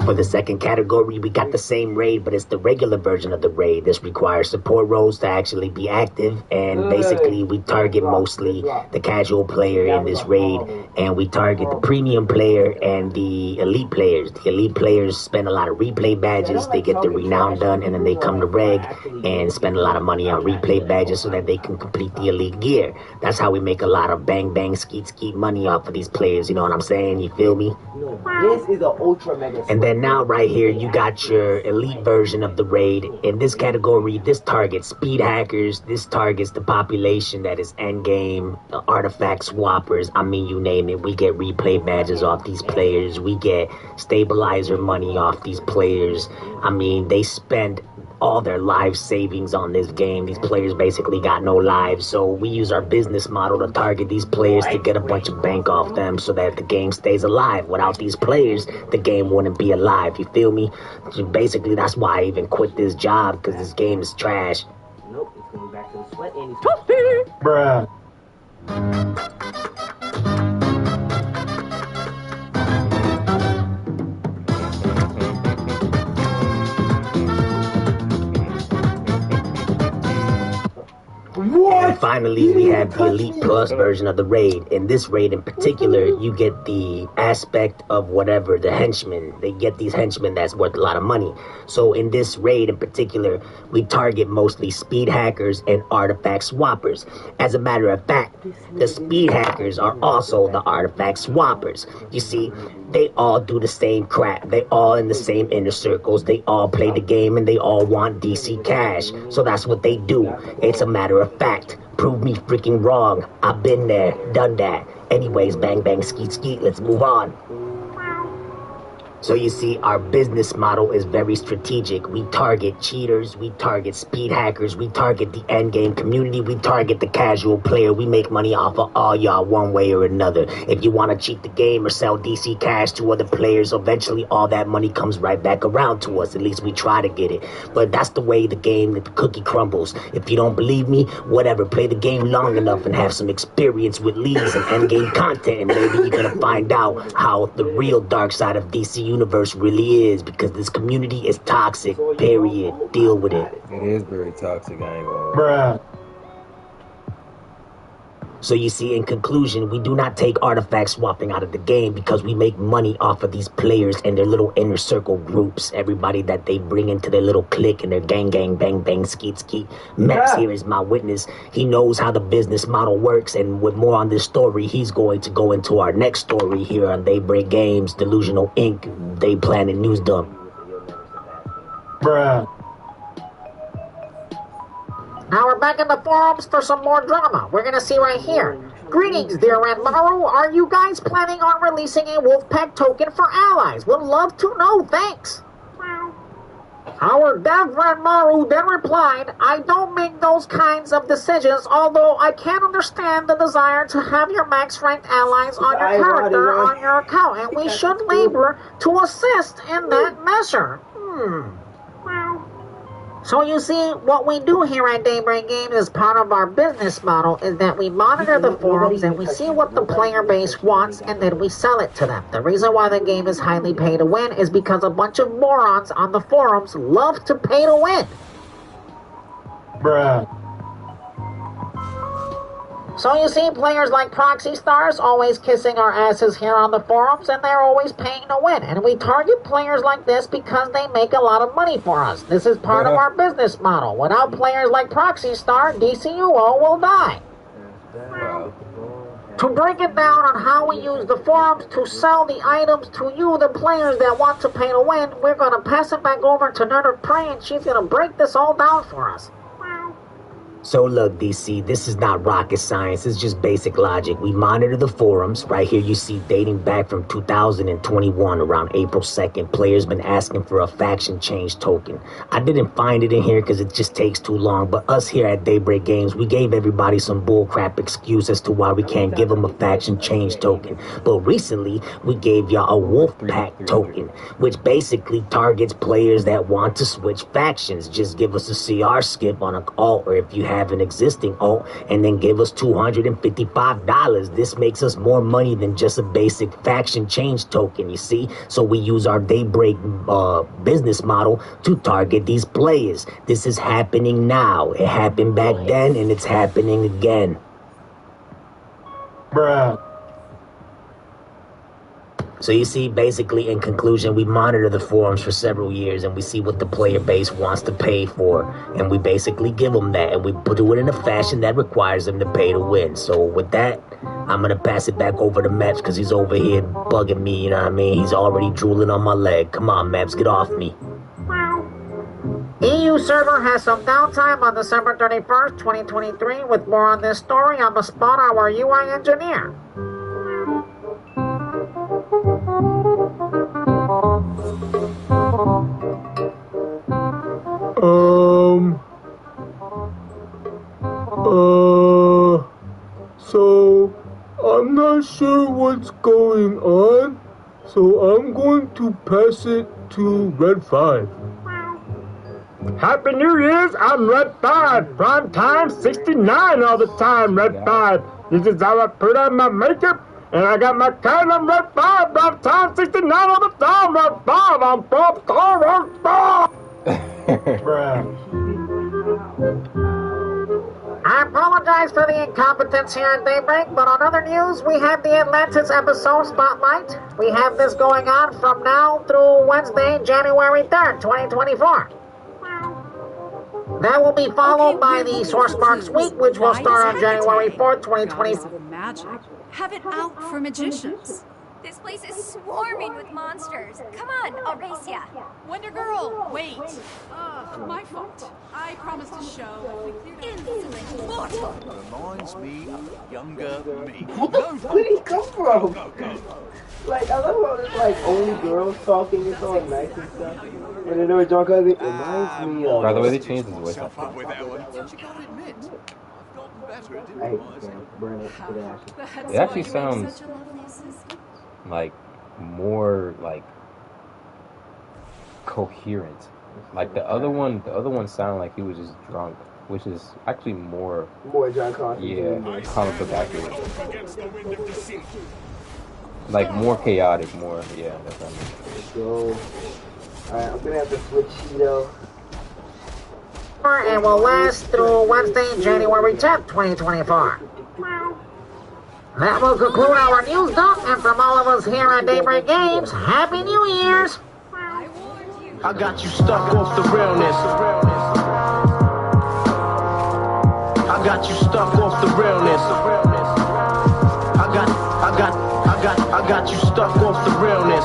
For the second category, we got the same raid, but it's the regular version of the raid. This requires support roles to actually be active, and basically we target mostly the casual player in this raid, and we target the premium player and the elite players. The elite players spend a lot of replay badges, they get the renown done, and then they come to reg and spend a lot of money on replay badges so that they can complete the elite gear. That's how we make a lot of bang bang skeet skeet money off of these players, you know what I'm saying? You feel me? This is an ultra mega. And then now right here, you got your elite version of the raid. In this category, this targets speed hackers. This targets the population that is endgame, the artifact swappers. I mean, you name it. We get replay badges off these players. We get stabilizer money off these players. I mean, they spend all their life savings on this game. These players basically got no lives, so we use our business model to target these players to get a bunch of bank off them so that the game stays alive. Without these players, the game wouldn't be alive, you feel me? So basically, that's why I even quit this job, because this game is trash. Nope, it's going back to the sweat and Bruh. And finally, we have the Elite Plus version of the raid. In this raid in particular, you get the aspect of whatever, the henchmen. They get these henchmen that's worth a lot of money. So in this raid in particular, we target mostly speed hackers and artifact swappers. As a matter of fact, the speed hackers are also the artifact swappers. You see, they all do the same crap. They all in the same inner circles. They all play the game and they all want DC cash. So that's what they do. It's a matter of fact. Prove me freaking wrong. I've been there, done that. Anyways, bang bang skeet skeet, let's move on. So you see, our business model is very strategic. We target cheaters, we target speed hackers, we target the endgame community, we target the casual player. We make money off of all y'all one way or another. If you want to cheat the game or sell DC cash to other players, eventually all that money comes right back around to us. At least we try to get it. But that's the way the game, the cookie crumbles. If you don't believe me, whatever, play the game long enough and have some experience with leads and endgame content, and maybe you're gonna find out how the real dark side of DC universe really is, because this community is toxic, period. Deal with it. It is very toxic, I ain't gonna. Bruh. So you see, in conclusion, we do not take artifact swapping out of the game because we make money off of these players and their little inner circle groups. Everybody that they bring into their little clique and their gang, gang, bang, bang, skeet, skeet. Max here is my witness. He knows how the business model works, and with more on this story, he's going to go into our next story here on Daybreak Games, Delusional Inc. They Planet News Dump. Bruh. Now we're back in the forums for some more drama. We're gonna see right here. Greetings, dear Ranmaru. Are you guys planning on releasing a Wolfpack token for allies? Would love to know, thanks. Our dev friend Maru then replied, I don't make those kinds of decisions, although I can understand the desire to have your max-ranked allies on your character on your account, and we should labor to assist in that measure. So you see, what we do here at Daybreak Games as part of our business model is that we monitor the forums and we see what the player base wants and then we sell it to them. The reason why the game is highly pay to win is because a bunch of morons on the forums love to pay to win. Bruh. So you see, players like Proxy Stars always kissing our asses here on the forums, and they're always paying to win. And we target players like this because they make a lot of money for us. This is part of our business model. Without players like Proxy Star, DCUO will die. To break it down on how we use the forums to sell the items to you, the players that want to pay to win, we're going to pass it back over to Nerd of Prey, and she's going to break this all down for us. So look, DC, this is not rocket science. It's just basic logic. We monitor the forums. Right here you see dating back from 2021, around April 2nd. Players been asking for a faction change token. I didn't find it in here because it just takes too long. But us here at Daybreak Games, we gave everybody some bullcrap excuse as to why we can't give them a faction change token. But recently, we gave y'all a wolf pack token, which basically targets players that want to switch factions. Just give us a CR skip on an alt, or if you have an existing alt, and then give us $255. This makes us more money than just a basic faction change token, you see? So we use our Daybreak business model to target these players. This is happening now. It happened back then, and it's happening again. Bruh. So you see, basically, in conclusion, we monitor the forums for several years and we see what the player base wants to pay for. And we basically give them that, and we do it in a fashion that requires them to pay to win. So with that, I'm going to pass it back over to Maps because he's over here bugging me, you know what I mean? He's already drooling on my leg. Come on, Maps, get off me. EU server has some downtime on December 31st, 2023. With more on this story, I'm a spot our UI engineer. So I'm not sure what's going on, so I'm going to pass it to Red 5. Happy New Year's, I'm Red 5, prime time 69 all the time, Red 5. This is how I put on my makeup, and I got my kind of Red 5, prime time 69 all the time, Red 5, I'm Bob Red 5. Bruh. I apologize for the incompetence here at Daybreak, but on other news, we have the Atlantis episode Spotlight. We have this going on from now through Wednesday, January 3rd, 2024. That will be followed by the Source Marks Week, which will start on January 4th, 2024. Magic. Have it out for magicians. This place is swarming with monsters. Come on, I'll race ya. Wonder Girl, wait. My fault. I promised to show. Insolent mortal. Reminds me of younger me. Where did he come from? Like, I love how it's like only girls talking, it's all nice and stuff. And then there was John Cousin, it reminds me of... By the way, they changed his voice. It actually sounds like more like coherent. Like the other one sounded like he was just drunk, which is actually more John Carter. Yeah, comic book accurate. Like more chaotic, more that's what I mean. So, alright, I'm gonna have to switch Cheeto. And will last through Wednesday, January 10th, 2024. That will conclude our news dump, and from all of us here at Daybreak Games, Happy New Year's! I got you stuck off the realness. I got you stuck off the realness. I got you stuck off the realness.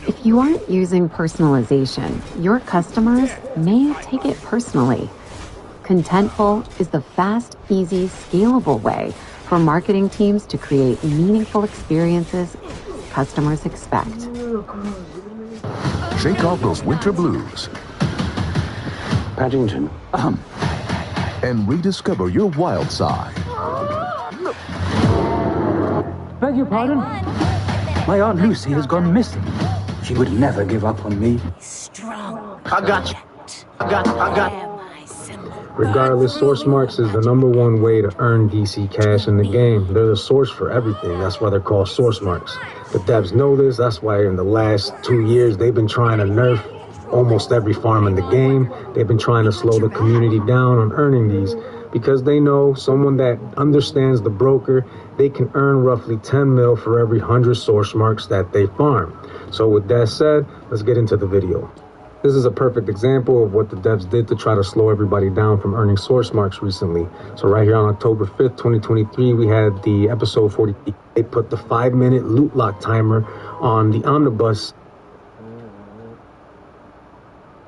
If you aren't using personalization, your customers may take it personally. Contentful is the fast, easy, scalable way for marketing teams to create meaningful experiences customers expect. Shake off those winter blues. Paddington. And rediscover your wild side. Beg your pardon? My Aunt Lucy has gone missing. She would never give up on me. Strong. I got you. I got. Regardless, source marks is the #1 way to earn DC cash in the game. They're the source for everything. That's why they're called source marks. The devs know this. That's why in the last 2 years, they've been trying to nerf almost every farm in the game. They've been trying to slow the community down on earning these because they know someone that understands the broker, they can earn roughly 10 mil for every 100 source marks that they farm. So with that said, let's get into the video. This is a perfect example of what the devs did to try to slow everybody down from earning source marks recently. So right here on October 5th, 2023, we had the episode 40. They put the 5-minute loot lock timer on the omnibus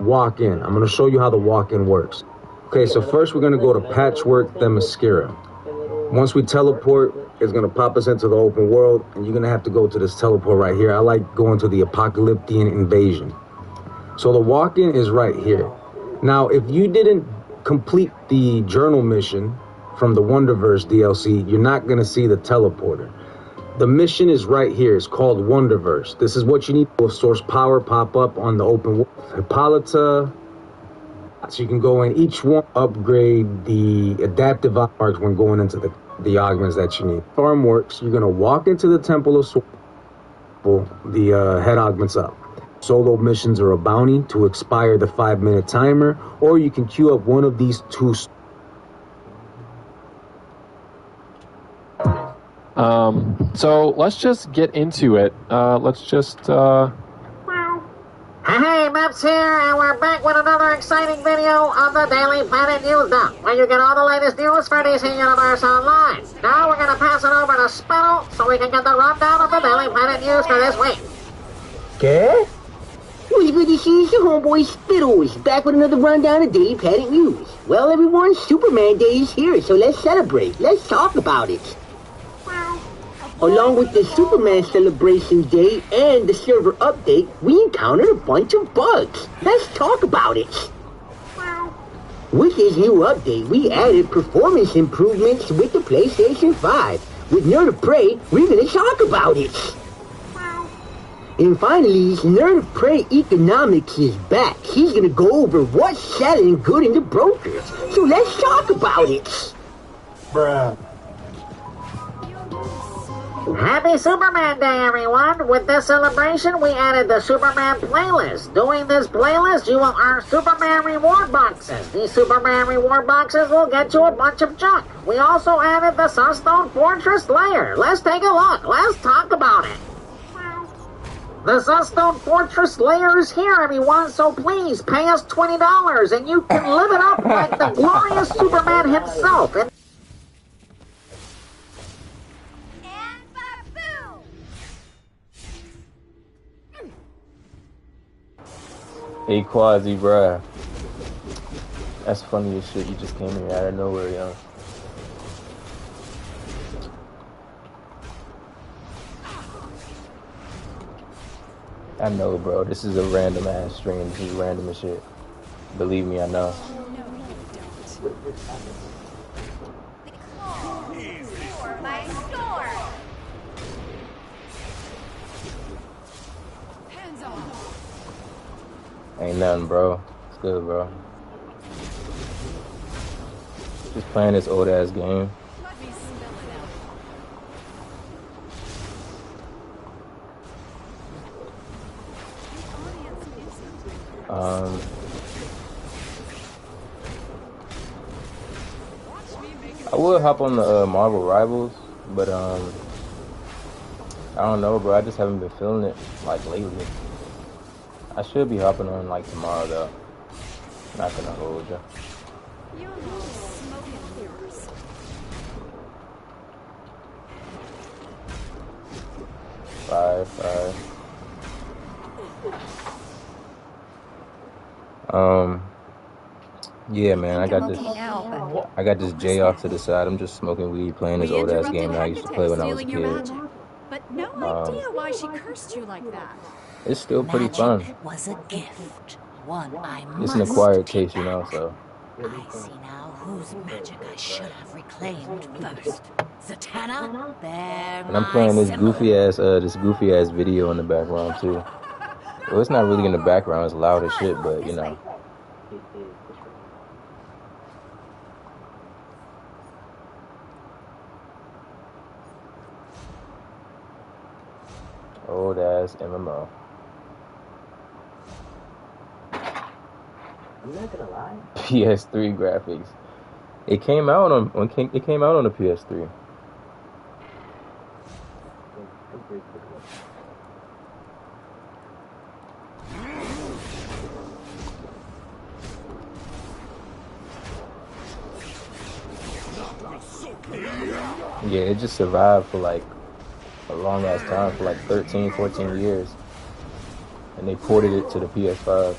walk-in. I'm going to show you how the walk-in works. Okay, so first we're going to go to Patchwork, then Mascara. Once we teleport, it's going to pop us into the open world, and you're going to have to go to this teleport right here. I like going to the Apocalyptian Invasion. So the walk-in is right here. Now, if you didn't complete the journal mission from the Wonderverse DLC, you're not going to see the teleporter. The mission is right here. It's called Wonderverse. This is what you need to source power pop up on the open world. Hippolyta. So you can go in each one, upgrade the adaptive marks when going into the augments that you need. Farm works. You're going to walk into the Temple of Soul. The head augments up. Solo missions are a bounty to expire the 5-minute timer, or you can queue up one of these two. So let's just get into it. Let's just, Hey, Maps here, and we're back with another exciting video of the Daily Planet News Dump, where you get all the latest news for DC Universe Online. Now we're gonna pass it over to Spittle, so we can get the rundown of the Daily Planet News for this week. Okay? It was good to see your homeboy Spittles back with another rundown of Daily Planet News. Well, everyone, Superman Day is here, so let's celebrate. Let's talk about it. Along with the Superman Celebration Day and the server update, we encountered a bunch of bugs. Let's talk about it. With this new update, we added performance improvements with the PlayStation 5. With Nerd of Prey, we're going to talk about it. And finally, Nerd of Prey Economics is back. He's going to go over what's selling good in the brokers. So let's talk about it. Bruh. Happy Superman Day, everyone! With this celebration, we added the Superman playlist. Doing this playlist, you will earn Superman reward boxes. These Superman reward boxes will get you a bunch of junk. We also added the Sunstone Fortress layer. Let's take a look. Let's talk about it. The Sunstone Fortress layer is here, everyone, so please pay us $20 and you can live it up like the glorious Superman himself. Hey Quasi, bruh. That's funny as shit. You just came here out of nowhere, yo. I know, bro. This is a random ass stream. This is random as shit. Believe me, I know. Ain't nothing, bro. It's good, bro. Just playing this old ass game. I would hop on the Marvel Rivals, but I don't know, bro. I just haven't been feeling it like lately. I should be hopping on like tomorrow though. Not gonna hold ya. Five. Yeah, man, I got this J off to the side. I'm just smoking weed, playing this old ass game that I used to play when I was a kid. But no idea why she cursed you like that. It's still pretty fun. Was a gift, one I It's an must acquired get taste, you know, back. so. I see now whose magic I should have reclaimed first. Zatanna, bear And I'm my playing this symbol. goofy ass video in the background too. Well, it's not really in the background, it's loud as shit, but you know. Old ass MMO. I'm not gonna lie. PS3 graphics. It came out on the PS3. Yeah, it just survived for like a long ass time, for like 13, 14 years. And they ported it to the PS5.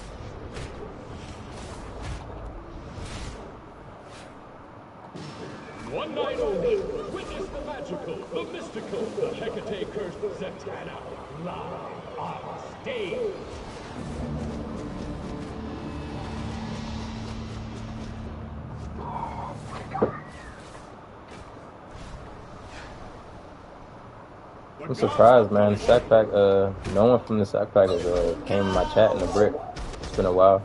One night only, witness the magical, the mystical, the Hecate cursed Zatanna live on stage. I'm surprised, man. Sackpack, no one from the Sackpack has came in my chat in the brick. It's been a while.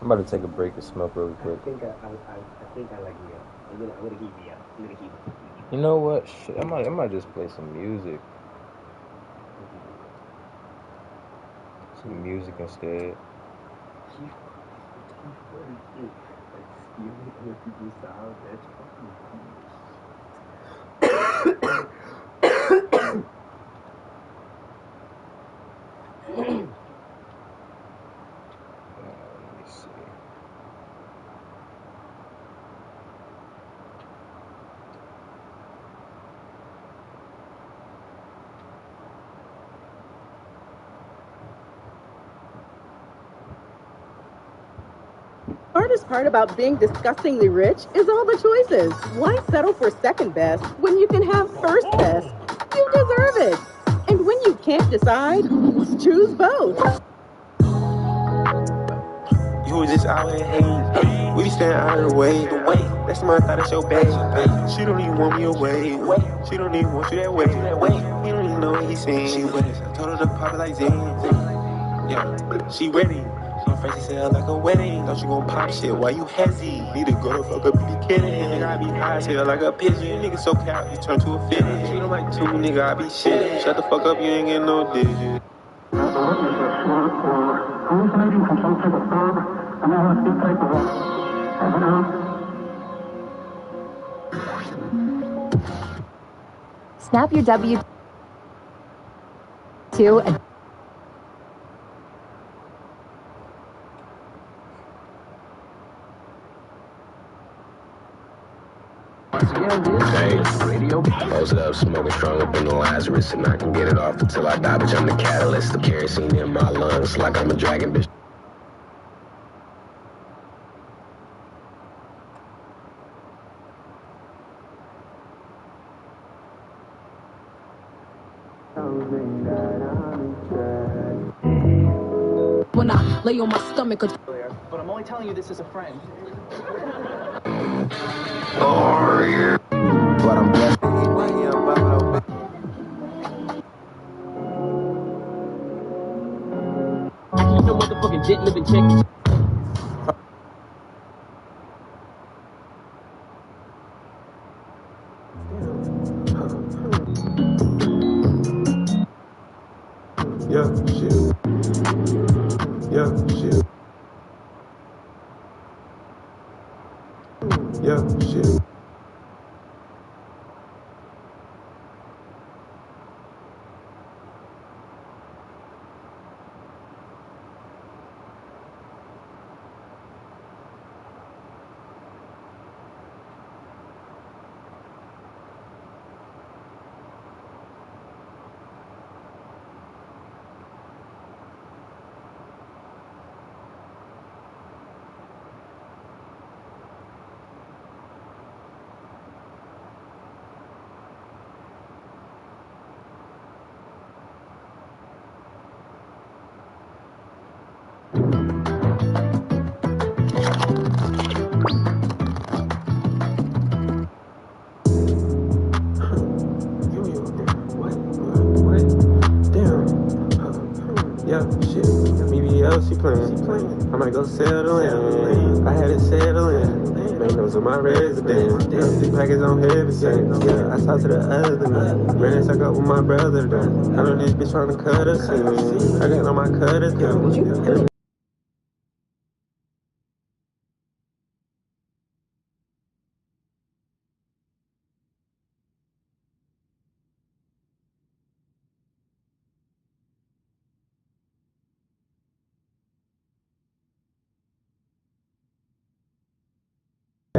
I'm about to take a break and smoke really quick. I think I like Rio. I'm gonna keep Rio. I'm gonna keep it. You know what? Shit, I might just play some music. Some music instead. Hardest part about being disgustingly rich is all the choices. Why settle for second best when you can have first best? You deserve it. And when you can't decide, choose both. You was just out here hating. We be staying out of the way. That's my thought, it's your babe. She don't even want me away. She don't even want you that way. He don't even know what he's saying. She with us. I told her to pop it like Zen. Yeah, she ready. She fancy sell like a wedding. Thought you gon' pop shit. Why you hezzy? Need to go to fuck up, be kidding. Nigga, I be high as hell like a pigeon. Nigga so cap, you turn to a fitting. She don't like two, nigga, I be shitting. Shut the fuck up, you ain't getting no digits. Snap your W-2 and Close it up, smoking strong up in the Lazarus, and I can get it off until I die, bitch. I'm the catalyst, the kerosene in my lungs, like I'm a dragon, bitch. When I lay on my stomach, but I'm only telling you this as a friend. Oh, yeah. But I'm blessed. You know motherfucking jet living chick. Yeah, shit. Yeah, shit. Yeah, shit. Yeah, shit. BBL, she playing. I might go settle in. I had it settle in. Make those on my residence. Yeah, these packets on heavy sense. Yeah, I talked to the other man. Ran stuck up with my brother. I know this bitch trying to cut us in. I got on my cutters. Yeah.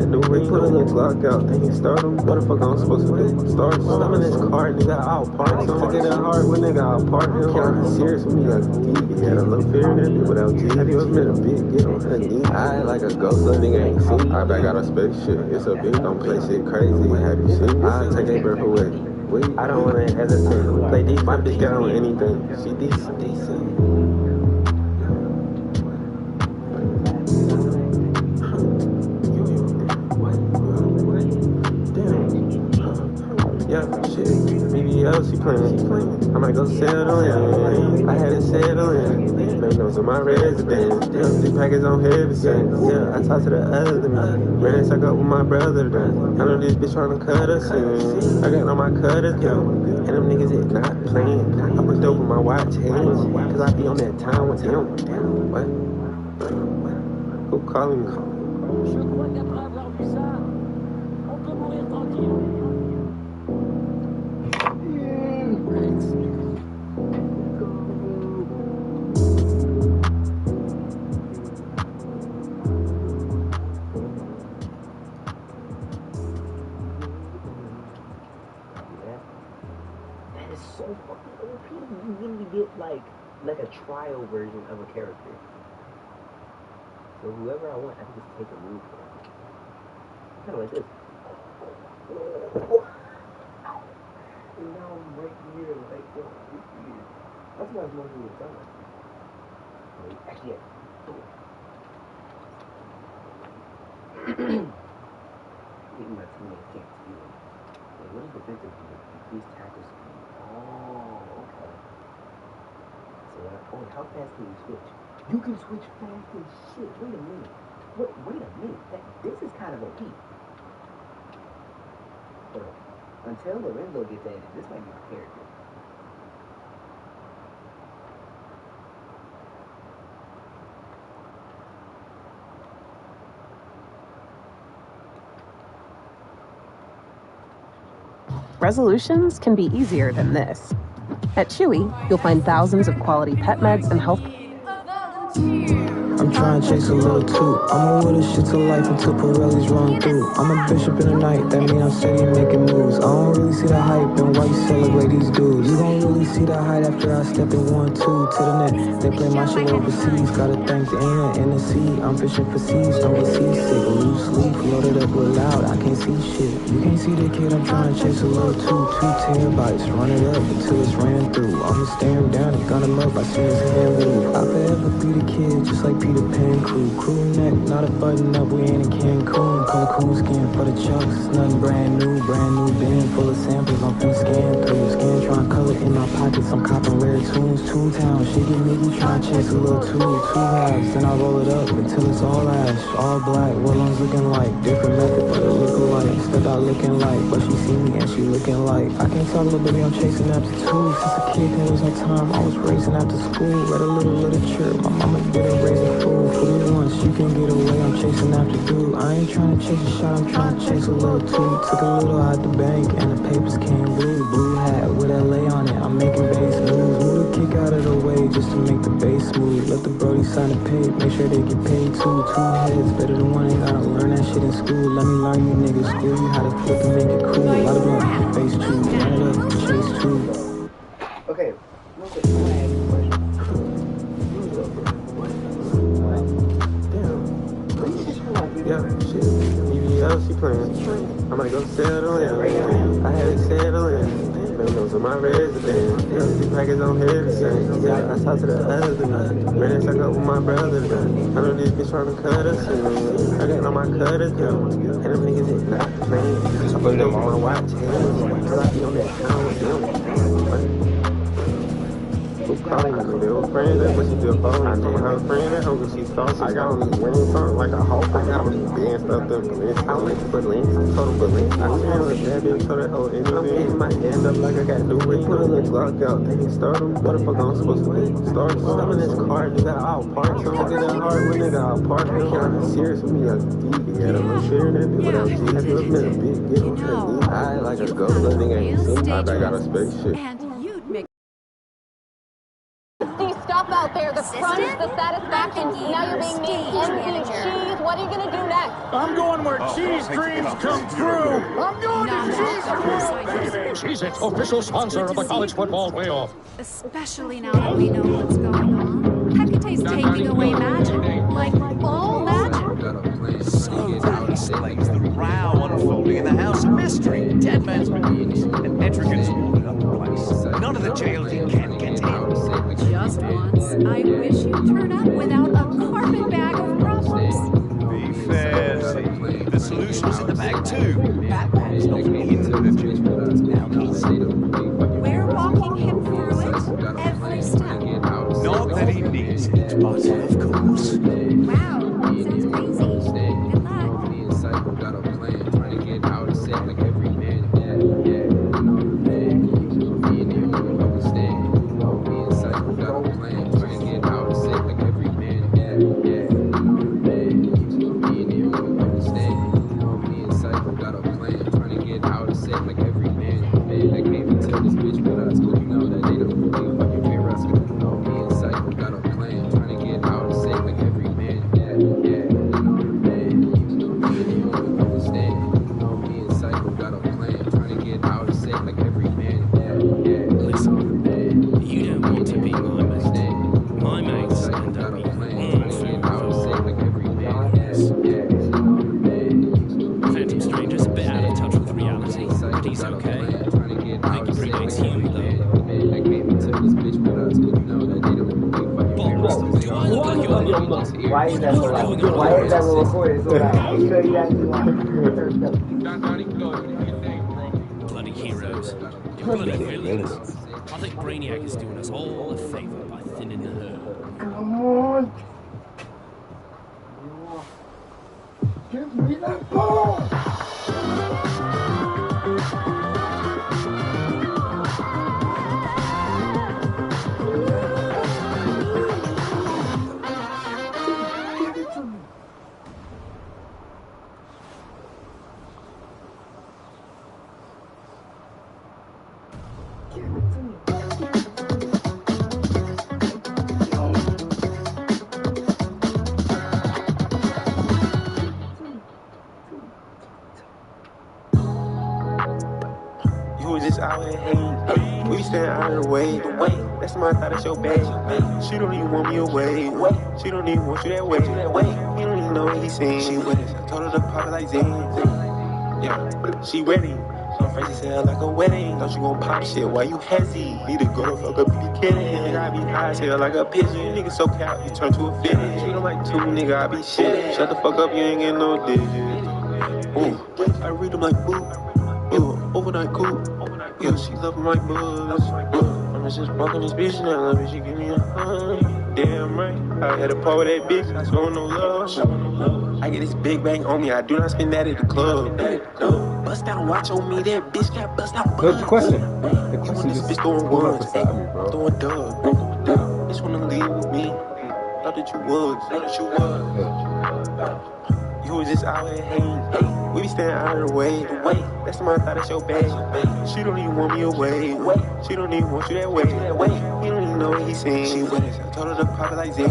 New ring, put a little Glock out, then he start him. What the fuck I'm supposed to do? Start I'm in this car, nigga, I'll park. So I get that hard with nigga, I'll park. Can't be serious with me, like he had a little fear in that bitch without G. Have you ever met a big get on her knee? I like a ghost, little nigga ain't seen. I back out of space shit. It's a bitch, don't play shit crazy. Have you seen me? I'll take a breath away. Wait, I don't wanna hesitate. Play decent, my bitch got on anything. She decent. Yeah, shit. BBL, she playing. I might go settle in. I had it settle in. Make those on my residence. Yeah, these packets on heavy sense. Yeah, I talked to the other man. Ran stuck up with my brother. I know this bitch trying to cut us in. I got on my cutters. Yeah. And them niggas is not playing. I put dope with my watch hands. Cause I be on that time with him. What? Who calling me? That is so fucking OP. You literally get like a trial version of a character. So whoever I want, I can just take a move from. Kind of like this. And now I'm right here, like, yo, it's weird. That's why I was wondering what done. Actually, yeah. Getting my teammates can't steal it. Wait, what is defensive do? Increase tackle speed. Oh, okay. So, how fast can you switch? You can switch fast as shit. Wait a minute. Wait a minute. This is kind of OP. But until Lorenzo gets added, this might be my character. Resolutions can be easier than this. At Chewy, you'll find thousands of quality pet meds and health. I'm trying to chase a little too. I'ma will this shit to life until Pirelli's run through. I'm a bishop in the night, that mean I'm steady making moves. I don't really see the hype and why you celebrate these dudes. You gon' really see the height after I step in 1-2 to the net. They play my shit overseas, gotta thank the internet and the sea. I'm fishing for seas, don't get seasick. Loose leaf, loaded up with loud, I can't see shit. You can't see the kid, I'm trying to chase a little too. 2 terabytes, run it up until it's ran through. I'ma stare him down and gun him up, I see his hand move. I'll forever be the kid, just like Peter Pan crew. Crew neck, not a button up, we ain't in Cancun. Color cool skin for the chucks, it's nothing brand new bin full of samples, I'm finna scan through. Scan trying to color in my pockets, I'm copping rare tunes. Toontown, shit get niggy, trying to chase a little two halves. Then I roll it up until it's all ash, all black. What lungs looking like, different method, but it look alike. Step out looking like, but she see me and she looking like. I can't talk, little baby, I'm chasing after two. Since a kid, there was no time, I was racing after school. Read a little literature, my mama didn't raise a fool. For me once, you can get away, I'm chasing after through. I ain't trying to chase a shot, I'm trying to chase a little too. Took a little out the bank and the papers came blue. Blue hat with LA on it, I'm making base moves. Move the kick out of the way just to make the base smooth. Let the brody sign the pay, make sure they get paid too. Two heads, better than one, ain't gotta learn that shit in school. Let me learn you niggas, school you how to flip and make it cool. A lot of blunt, face two, run it up, chase two. Okay, real quick, I want to ask you a question. Yeah, shit. BBL, she playing. I might go settle in. I had it settled in. They go to my residence. Yeah, these packets on here the same. Yeah, I talked to the husband. Ran suck up with my brother. I know this bitch trying to cut us in. I got on my cutters, yo. And them niggas is not playing. I put them on my watch. Cause I be on that town. Who's calling me? They were friends, that's what she do. I told her friend at home, she saucy. I got on these wings on like a hawk. I got on these bands stuffed up in I went to Berlin, total Berlin. I ran with that bitch, so that whole energy. I'm getting my hand up like I got new ring. Put a little Glock out, they can start them. What the fuck I'm supposed to do? Start some of this car, they got all parts. Some nigga that hard when they got all parts. They can't serious with me, like DD. I'm sharing that bitch without G. Have you ever been a big get on her? I like a ghost, that nigga ain't seen me. I got a spaceship. The stuff out there, the crunch, the satisfaction. Now you're being named MC Cheese. What are you going to do next? I'm going where cheese dreams come true. I'm going to cheese dreams. Cheez It, official sponsor of the college football playoff. Especially now that we know what's going on. Hecate's taking away magic. Like all magic. So that explains the row unfolding in the House of Mystery. Dead man's remains and Etrigan's walking up the place. None of the jails you can get in. Just once, I wish you'd turn up without a carpetbag of problems. Be fair, see. The solution's in the bag too. Batman's not in the jail. Now he's We're walking him through it, every step. Not that he needs it, but of course. Wow, sounds crazy. Good luck. Why is that so loud? Why is that recorded so loud? Because you actually want Bloody heroes. You're bloody villains. I think Brainiac is doing us all a favor by thinning the herd. Come on. Give me that ball. Out here hating. We stand out of the way. That's my thought, it's your babe. She don't even want me away. She don't even want you that way. He don't even know what he's saying. She with us. I told her to pop it like Zen. Yeah, she ready. Some fancy sell like a wedding. Don't you gon' pop shit? Why you hezzy? Need to go to fuck up, be kidding. Nigga, I be high as hell like a pigeon. Nigga so cap, you turn to a finish. You don't like two, nigga, I be shit. Shut the fuck up, you ain't getting no digits. Ooh, I read them like boo. Overnight cool. Yeah, she love my buzz. I'm just fucking this bitch now. Love it, she give me a hug. Damn right. I had a part with that bitch. I show no love. I get this big bang on me. I do not spend that at the club. Bust down, watch on me. That bitch got bust out. What's the question? The question is this bitch throwing ones. Throwing dub. Bitch wanna leave with me. Thought that you was. You was just out here hating. We be staying out of the way. That's the man I thought that's your babe. She don't even want me away. She don't even want you that way. You don't even know what he's saying. She with us. I told her to pop it like Zen.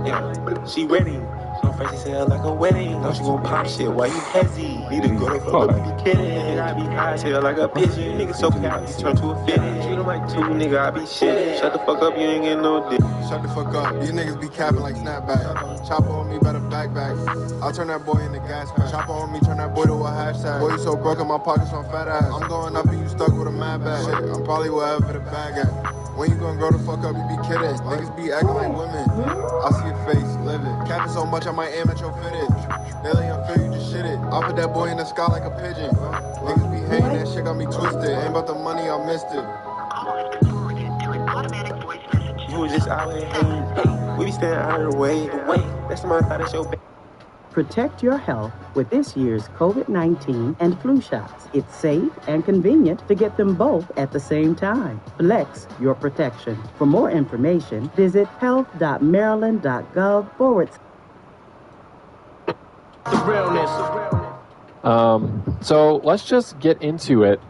Yeah, she ready. No fancy sale like a wedding. Know she gon' pop shit. Why you hezzy? Need to go to fuck up. You be kidding. I be high as hell like a pigeon. Nigga so cap, you turn to a fitting. Treat him like two, nigga. I be shitting. Shut the fuck up, you ain't getting no dick. Shut the fuck up. These niggas be capping like snapback. Chopper on me, better backpack. I'll turn that boy into gas pack. Chopper on me, turn that boy to a hashtag. Boy, you so broke in my pockets on fat ass. I'm going up and you stuck with a mad bag. Shit, I'm probably wherever the bag at. When you gonna grow the fuck up, you be kidding. Niggas be acting like women. I see your face, live it. Capping so much I might aim at your fitted. Daily unfair, you just shit it. I put that boy in the sky like a pigeon. Niggas be hating, that shit got me twisted. Ain't about the money, I missed it. You was just out here hating. We be staying out of the way. That's the man I thought that's your baby. Protect your health with this year's COVID-19 and flu shots. It's safe and convenient to get them both at the same time. Flex your protection. For more information, visit health.maryland.gov/. The realness. So let's just get into it.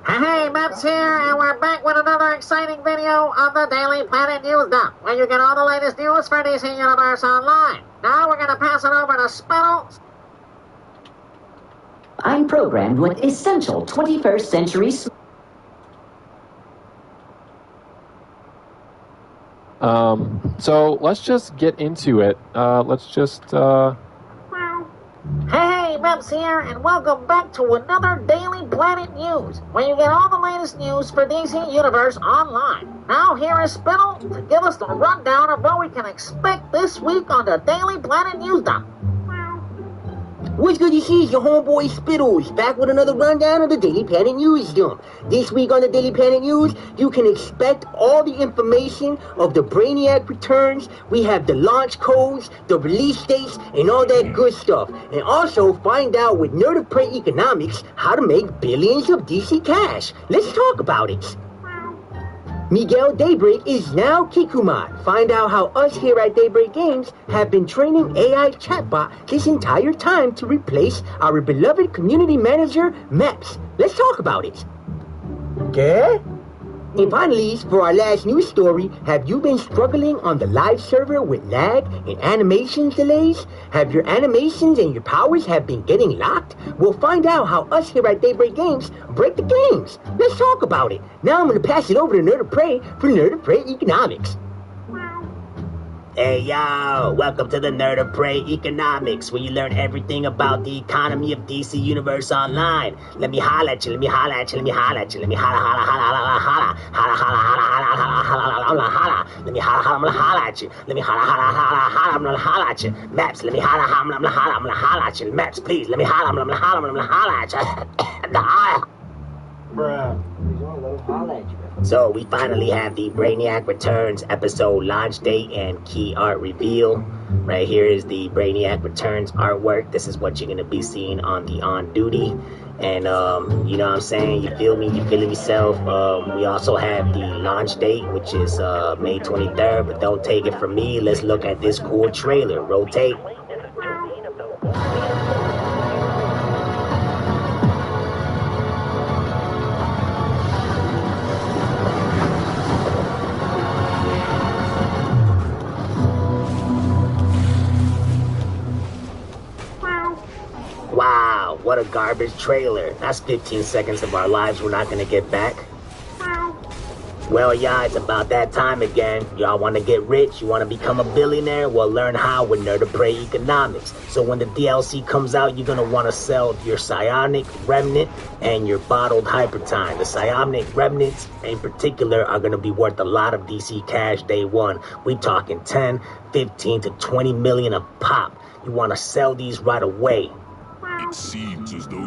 Hey, Maps here, and we're back with another exciting video on the Daily Planet News Dump, where you get all the latest news for DC Universe Online. Now we're gonna pass it over to Spittle. I'm programmed with essential 21st century. So let's just get into it. Hey, Maps here, and welcome back to another Daily Planet News, where you get all the latest news for DC Universe Online. Now here is Spittle to give us the rundown of what we can expect this week on the Daily Planet News Dump. What's good, you see? It's your homeboy Spittles, back with another rundown of the Daily Planet News Dump. This week on the Daily Planet News, you can expect all the information of the Brainiac returns. We have the launch codes, the release dates, and all that good stuff. And also find out with Nerd of Prey Economics how to make billions of DC cash. Let's talk about it. Miguel Daybreak is now Kikuman. Find out how us here at Daybreak Games have been training AI chatbot this entire time to replace our beloved community manager, Maps. Let's talk about it. Okay? And finally, for our last news story, have you been struggling on the live server with lag and animations delays? Have your animations and your powers have been getting locked? We'll find out how us here at Daybreak Games break the games. Let's talk about it. Now I'm going to pass it over to Nerd of Prey for Nerd of Prey Economics. Hey, yo, welcome to the Nerd of Prey Economics, where you learn everything about the economy of DC Universe Online. Let me holla at you, let me holla at you, let me holla at you, let me holla, holla, holla, holla, holla, holla, holla, holla, holla, holla, holla, holla, holla, let me holla, holla, I'm gonna holla at you, let me holla, holla, holla, holla, I'm gonna holla at you, Maps, let me holla, I'm gonna holla, I'm gonna holla at you, Maps, please, let me holla, I'm gonna holla, I'm gonna holla at you, bruh. So we finally have the Brainiac Returns episode launch date and key art reveal. Right here is the Brainiac Returns artwork. This is what you're going to be seeing on the On Duty. And, you know what I'm saying? You feel me? You feeling yourself? We also have the launch date, which is May 23rd. But don't take it from me. Let's look at this cool trailer. Rotate. Wow, what a garbage trailer. That's 15 seconds of our lives we're not gonna get back. Well, yeah, it's about that time again. Y'all want to get rich? You want to become a billionaire? Well, learn how with Nerd of Prey Economics. So when the DLC comes out, you're going to want to sell your Psionic Remnant and your Bottled Hypertime. The Psionic Remnants, in particular, are going to be worth a lot of DC cash day one. We talking 10, 15 to 20 million a pop. You want to sell these right away.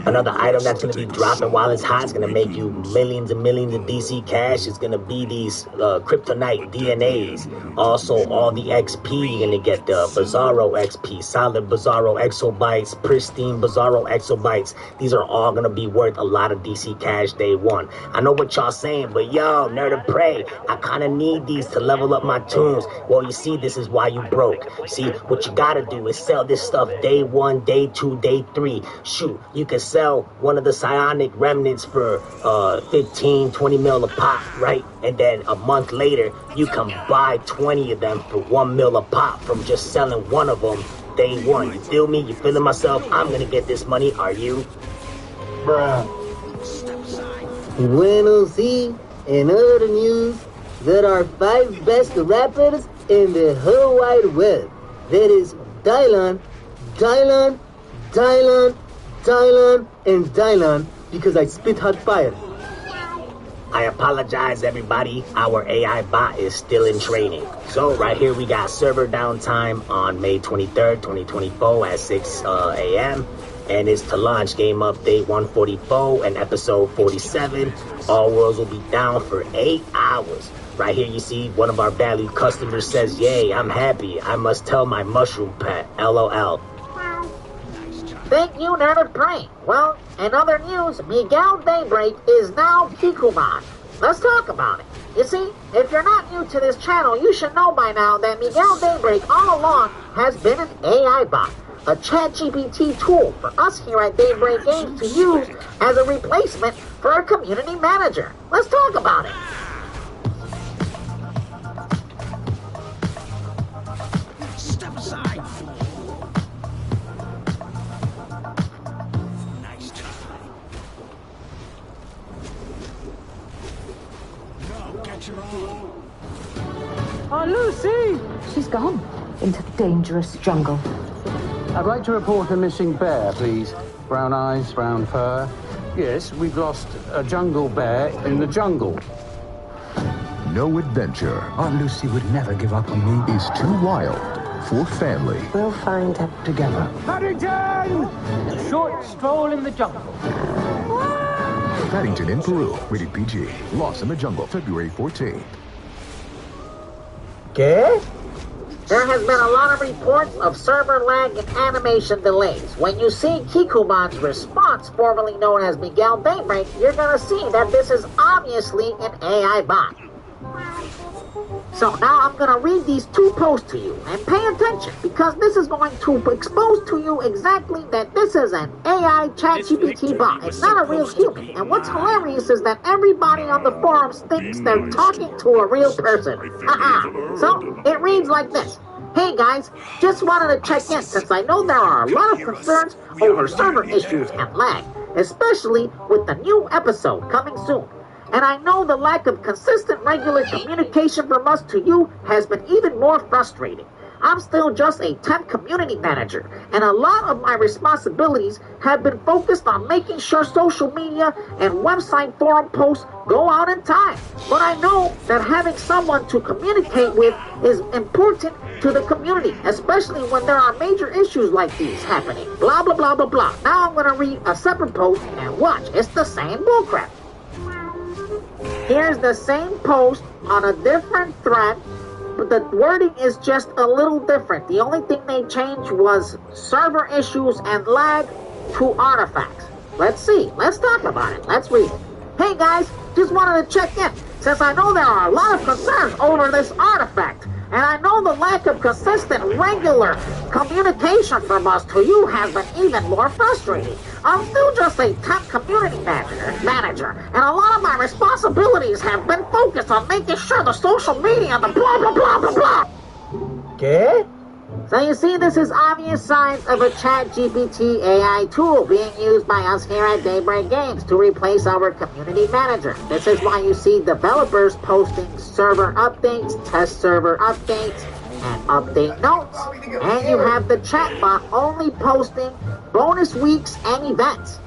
Another item that's going to be dropping while it's hot is going to make you millions and millions of DC cash. It's going to be these kryptonite DNAs. Also, all the XP you're going to get, the Bizarro XP, solid Bizarro exobytes, pristine Bizarro exobytes. These are all going to be worth a lot of DC cash day one. I know what y'all saying, but yo, Nerd of Prey, I kind of need these to level up my tunes. Well, you see, this is why you broke. See, what you got to do is sell this stuff day one, day two, day three. Shoot, you can sell one of the psionic remnants for 15, 20 mil a pop, right? And then a month later, you can buy 20 of them for 1 mil a pop from just selling one of them day one. You feel me? You feeling myself? I'm gonna get this money. Are you? Bruh. Bueno, sí. In other news, there are 5 best rappers in the whole wide web. That is Dylan, Dylan, Dylan, Dylan, and Dylan, because I spit hot fire. I apologize, everybody. Our AI bot is still in training. So right here we got server downtime on May 23rd, 2024 at 6 a.m. And it's to launch game update 144 and episode 47. All worlds will be down for 8 hours. Right here you see one of our valued customers says, "Yay, I'm happy. I must tell my mushroom pet, LOL." Thank you, Nerd of Prey. Well, in other news, Miguel Daybreak is now Kikuman. Let's talk about it. You see, if you're not new to this channel, you should know by now that Miguel Daybreak all along has been an AI bot, a ChatGPT tool for us here at Daybreak Games to use as a replacement for a community manager. Let's talk about it. Step aside. Oh, Lucy! She's gone into the dangerous jungle. I'd like to report a missing bear, please. Brown eyes, brown fur. Yes, we've lost a jungle bear in the jungle. No adventure, Aunt Lucy would never give up on me, is too wild for family. We'll find her. Together. Paddington! A short stroll in the jungle. Paddington in Peru, rated PG. Lost in the Jungle, February 14th. ¿Qué? There has been a lot of reports of server lag and animation delays. When you see Kikuman's response, formerly known as Miguel Daybreak, you're gonna see that this is obviously an AI bot. So now I'm gonna read these 2 posts to you, and pay attention, because this is going to expose to you exactly that this is an AI ChatGPT bot. It's not a real human. And what's hilarious is that everybody on the forums thinks they're talking to a real person. Haha. So it reads like this. Hey guys, just wanted to check in since I know there are a lot of concerns over server issues and lag, especially with the new episode coming soon. And I know the lack of consistent regular communication from us to you has been even more frustrating. I'm still just a temp community manager, and a lot of my responsibilities have been focused on making sure social media and website forum posts go out in time. But I know that having someone to communicate with is important to the community, especially when there are major issues like these happening. Blah, blah, blah, blah, blah. Now I'm going to read a separate post and watch. It's the same bullcrap. Here's the same post on a different thread, but the wording is just a little different. The only thing they changed was server issues and lag to artifacts. Let's see. Let's talk about it. Let's read it. Hey guys, just wanted to check in, since I know there are a lot of concerns over this artifact, and I know the lack of consistent, regular communication from us to you has been even more frustrating. I'm still just a temp community manager, and a lot of my responsibilities have been focused on making sure the social media and the blah, blah, blah, blah, blah. ¿Qué? So you see, this is obvious signs of a ChatGPT AI tool being used by us here at Daybreak Games to replace our community manager. This is why you see developers posting server updates, test server updates, and update notes. And you have the chatbot only posting bonus weeks and events.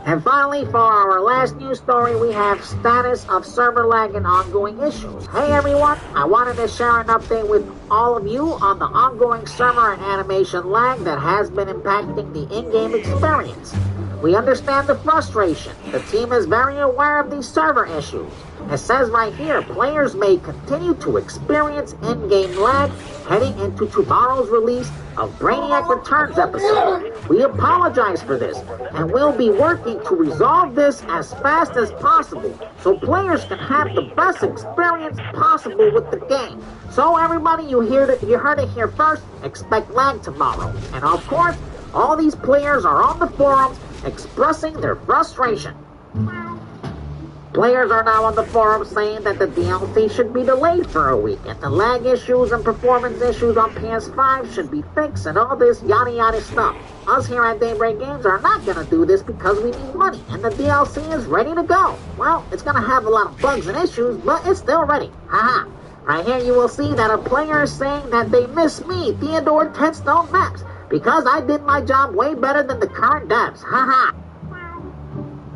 And finally, for our last news story, we have status of server lag and ongoing issues. Hey everyone, I wanted to share an update with all of you on the ongoing server and animation lag that has been impacting the in-game experience. We understand the frustration. The team is very aware of these server issues. It says right here, players may continue to experience in-game lag heading into tomorrow's release of Brainiac Returns episode. We apologize for this, and we'll be working to resolve this as fast as possible, so players can have the best experience possible with the game. So everybody, you heard it here first, expect lag tomorrow. And of course, all these players are on the forums expressing their frustration. Players are now on the forum saying that the DLC should be delayed for a week, and the lag issues and performance issues on PS5 should be fixed, and all this yada yada stuff. Us here at Daybreak Games are not going to do this because we need money, and the DLC is ready to go. Well, it's going to have a lot of bugs and issues, but it's still ready. Haha. Right here you will see that a player is saying that they miss me, Theodore 10 Stone Maps, because I did my job way better than the current devs. Haha.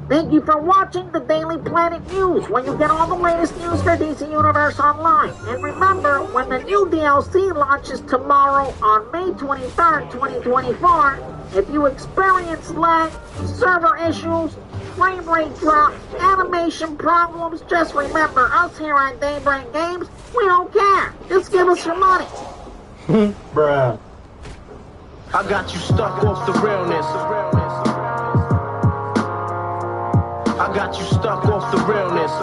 Thank you for watching the Daily Planet News, where you get all the latest news for DC Universe Online. And remember, when the new DLC launches tomorrow on May 23rd, 2024, if you experience lag, server issues, frame rate drops, animation problems, just remember, us here at Daybreak Games, we don't care. Just give us your money. Bruh. I got you stuck off the realness. I got you stuck off the realness. I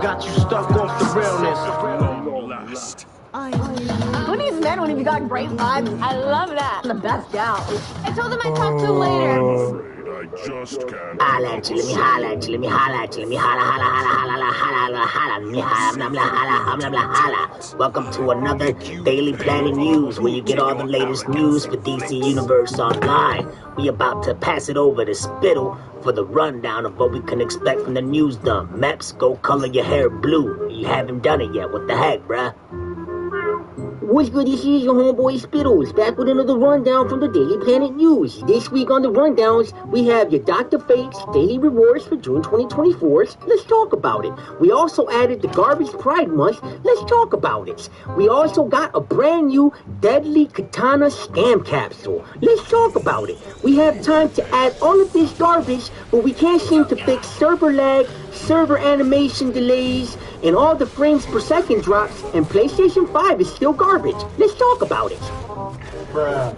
got you stuck off the realness. Who needs men when you've got great vibes? I love that. The best gal. I told them I'd talk to you later. I just can't. Holla at you, let me holla at you, let me holla at you, let me holla, holla, holla, holla, holla, holla, let me holla. Welcome to another Daily Planet News, where you get all the latest news for DC Universe Online. We about to pass it over to Spittle for the rundown of what we can expect from the news dump. Maps, go color your hair blue. You haven't done it yet. What the heck, bruh? What's good, this is your homeboy Spittles, back with another rundown from the Daily Planet News. This week on the rundowns, we have your Dr. Fate's Daily Rewards for June 2024. Let's talk about it. We also added the Garbage Pride Month. Let's talk about it. We also got a brand new Deadly Katana Scam Capsule. Let's talk about it. We have time to add all of this garbage, but we can't seem to fix server lag, server animation delays, and all the frames per second drops, and PlayStation 5 is still garbage. Let's talk about it. Bruh.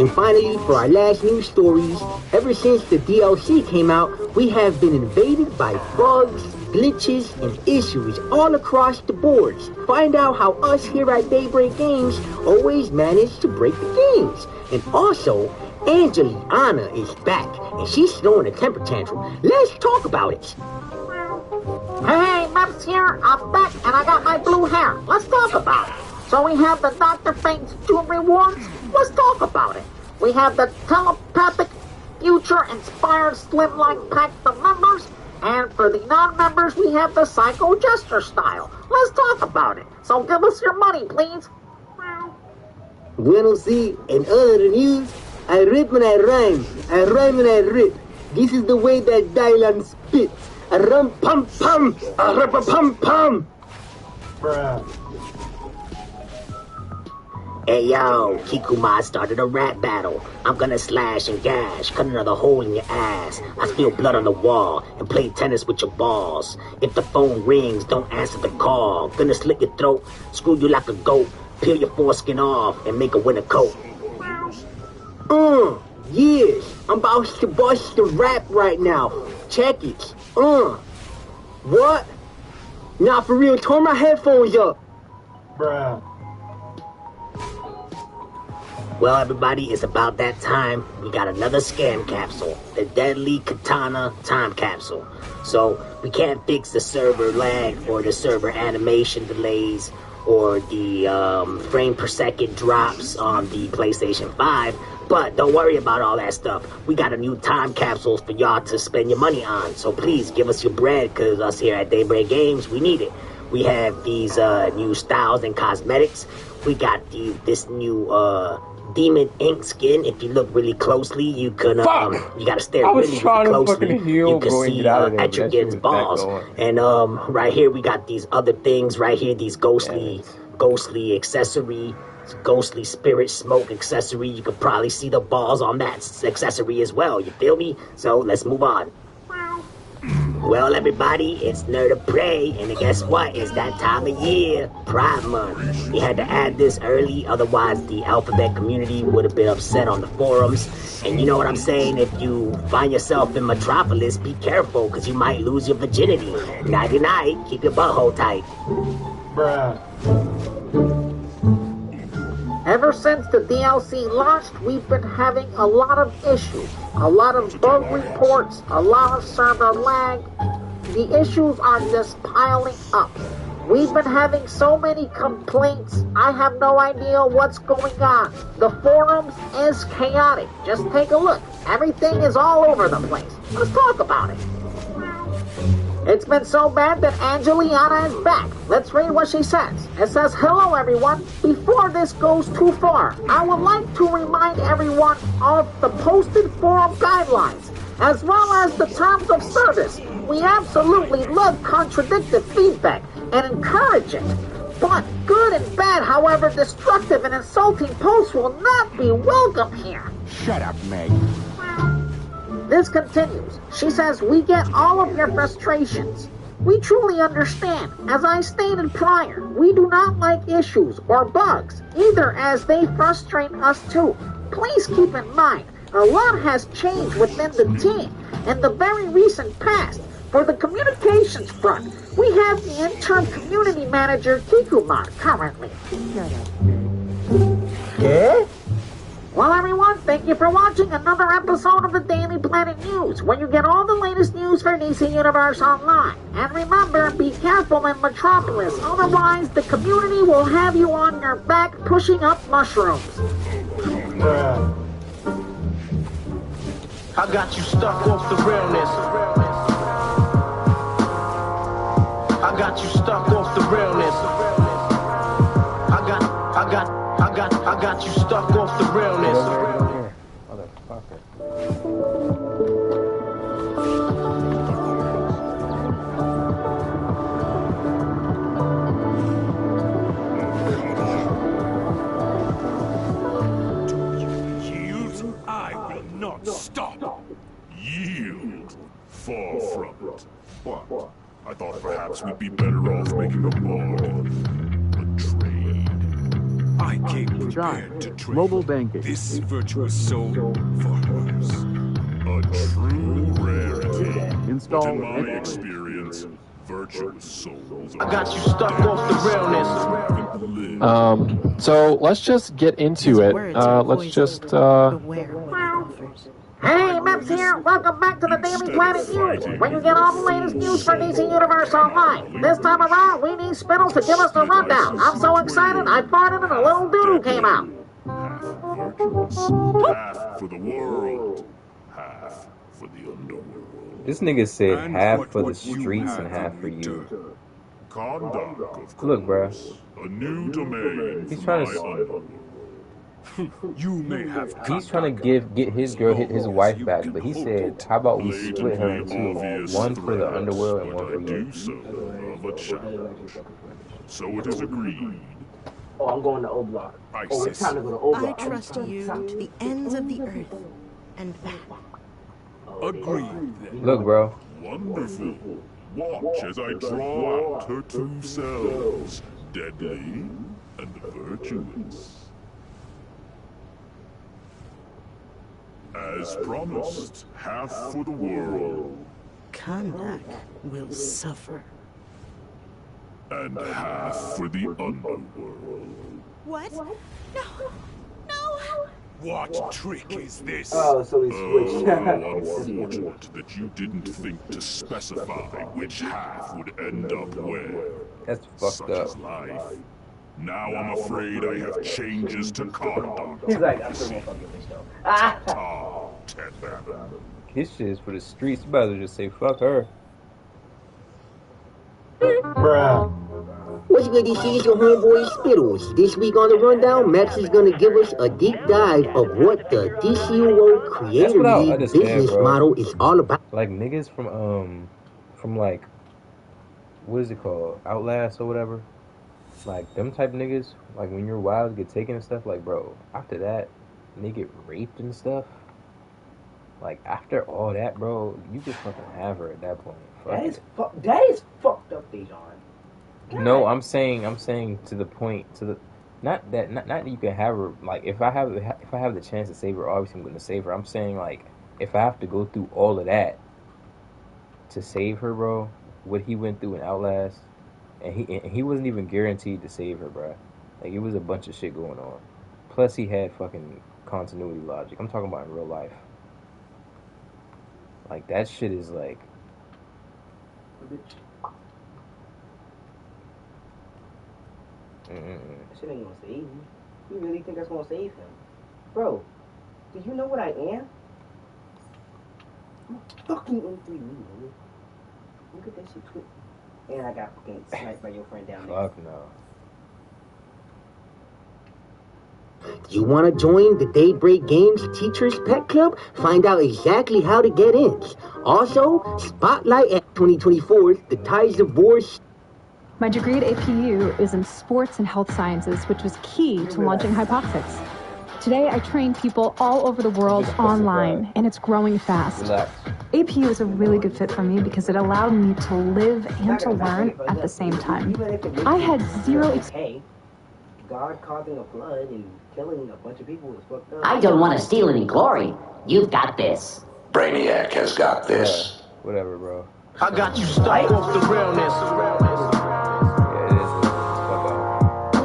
And finally, for our last news stories, ever since the DLC came out, we have been invaded by bugs, glitches, and issues all across the boards. Find out how us here at Daybreak Games always manage to break the games. And also, Anna is back, and she's throwing a temper tantrum. Let's talk about it. Hey, Maps here, I'm back, and I got my blue hair. Let's talk about it. So we have the Dr. Fate's June rewards. Let's talk about it. We have the telepathic, future-inspired slimline pack of members, and for the non-members, we have the Psycho Jester style. Let's talk about it. So give us your money, please. Bueno, see, in other news, I rip and I rhyme. I rhyme and I rip. This is the way that Dylan spits. A rum pum pum, a rip a pum pum. Bruh. Hey yo, Kikuma started a rap battle. I'm gonna slash and gash, cut another hole in your ass. I spill blood on the wall and play tennis with your balls. If the phone rings, don't answer the call. Gonna slit your throat, screw you like a goat, peel your foreskin off and make a winter coat. Yes, I'm about to bust the rap right now. Check it. What? Nah, for real, turn my headphones up. Bruh. Well, everybody, it's about that time. We got another scam capsule, the Deadly Katana Time Capsule. So, we can't fix the server lag or the server animation delays or the frame per second drops on the PlayStation 5. But don't worry about all that stuff. We got a new time capsules for y'all to spend your money on. So please give us your bread, because us here at Daybreak Games, we need it. We have these new styles and cosmetics. We got this new demon ink skin. If you look really closely, you can you gotta stare really closely. You can see Etrigan's balls. And right here we got these other things right here, these ghostly accessory, ghostly spirit smoke accessory. You could probably see the balls on that accessory as well. You feel me? So let's move on. Well, everybody, it's Nerd of Prey, and guess what? It's that time of year, Pride Month. We had to add this early, otherwise the alphabet community would have been upset on the forums. And you know what I'm saying? If you find yourself in Metropolis, be careful, because you might lose your virginity. Nighty-night, keep your butthole tight. Bruh. Ever since the DLC launched, we've been having a lot of issues. A lot of bug reports, a lot of server lag. The issues are just piling up. We've been having so many complaints, I have no idea what's going on. The forums is chaotic. Just take a look. Everything is all over the place. Let's talk about it. It's been so bad that Angeliana is back. Let's read what she says. It says, "Hello everyone. Before this goes too far, I would like to remind everyone of the posted forum guidelines, as well as the terms of service. We absolutely love contradictive feedback and encourage it. But good and bad, however destructive and insulting posts will not be welcome here." Shut up, Meg. This continues. She says, "We get all of your frustrations. We truly understand. As I stated prior, we do not like issues or bugs, either, as they frustrate us too. Please keep in mind, a lot has changed within the team in the very recent past. For the communications front, we have the interim community manager, Kikumar, currently." Yeah? Well, everyone, thank you for watching another episode of the Daily Planet News, where you get all the latest news for DC Universe Online. And remember, be careful in Metropolis, otherwise the community will have you on your back pushing up mushrooms. I got you stuck off the realness. I got you stuck off the realness. I got you stuck off the realness. Yield, I will not stop. Yield. Far from it. But I thought perhaps we'd be better off making a bargain. I came prepared to trade Mobile banking. this virtuous soul for hers. A true rarity. Install But in my experience, virtuous souls I got you stuck off the realness. So let's just get into it. Let's just Hey, Meps here. Welcome back to the Daily Planet News, where you get all the latest news for DC Universe Online. This time around, we need Spittle to give us the rundown. I'm so excited, I farted and a little doo-doo came out. Half for the world, half for the underworld. This nigga said half for the streets and half for you. Conduct, of course. Look, bro. A new domain. He's trying to. You may have. He's trying to get his girl, his wife back, but he said, "How about we split her in two? One for the underworld and one for you." So it is agreed. Oh, I'm going to O Block. Oh, it's time to go to O Block. I trust you to the ends of the earth and back. Agreed. Look, bro. Wonderful. Watch as I draw out her two selves, deadly and virtuous. As promised, half for the world. Kandak will suffer. And half for the underworld. What? No! What trick is this? Oh, so he switched. Unfortunate that you didn't think to specify which half would end up where. That's fucked up. Such is life. Now I'm afraid I have changes to conduct. He's like, I'm still gonna fuck with this though. His shit is for the streets. You better just say fuck her. We What's good, DC? It's your homeboy Spittles. This week on the rundown, Max is gonna give us a deep dive of what the DCUO Creator League business model is all about. Like niggas from like, what is it called? Outlast or whatever. Like them type niggas, like when your wives get taken and stuff, like bro, after that, and they get raped and stuff. Like after all that, bro, you just fucking have her at that point. That is fucked up, Dejan. No, I'm saying to the point, not that you can have her. Like if I have the chance to save her, obviously I'm going to save her. I'm saying like if I have to go through all of that to save her, bro, what he went through in Outlast, and he wasn't even guaranteed to save her, bro. Like it was a bunch of shit going on. Plus he had fucking continuity logic. I'm talking about in real life. Like that shit is like. That shit ain't gonna save you. You really think that's gonna save him? Bro, do you know what I am? I'm a fucking M3 nigga. Look at that shit quick. And I got fucking sniped by your friend down there. Fuck no. You want to join the Daybreak Games Teachers Pet Club? Find out exactly how to get in. Also, Spotlight at 2024's The Ties of War. My degree at APU is in sports and health sciences, which was key to launching Hypoxics. Today, I train people all over the world online, and it's growing fast. APU is a really good fit for me because it allowed me to live and to learn at the same time. I had zero experience. God causing a flood and killing a bunch of people was fucked up. I don't want to steal any glory. You've got this. Brainiac has got this. Yeah, whatever, bro. I got you stuck off the realness.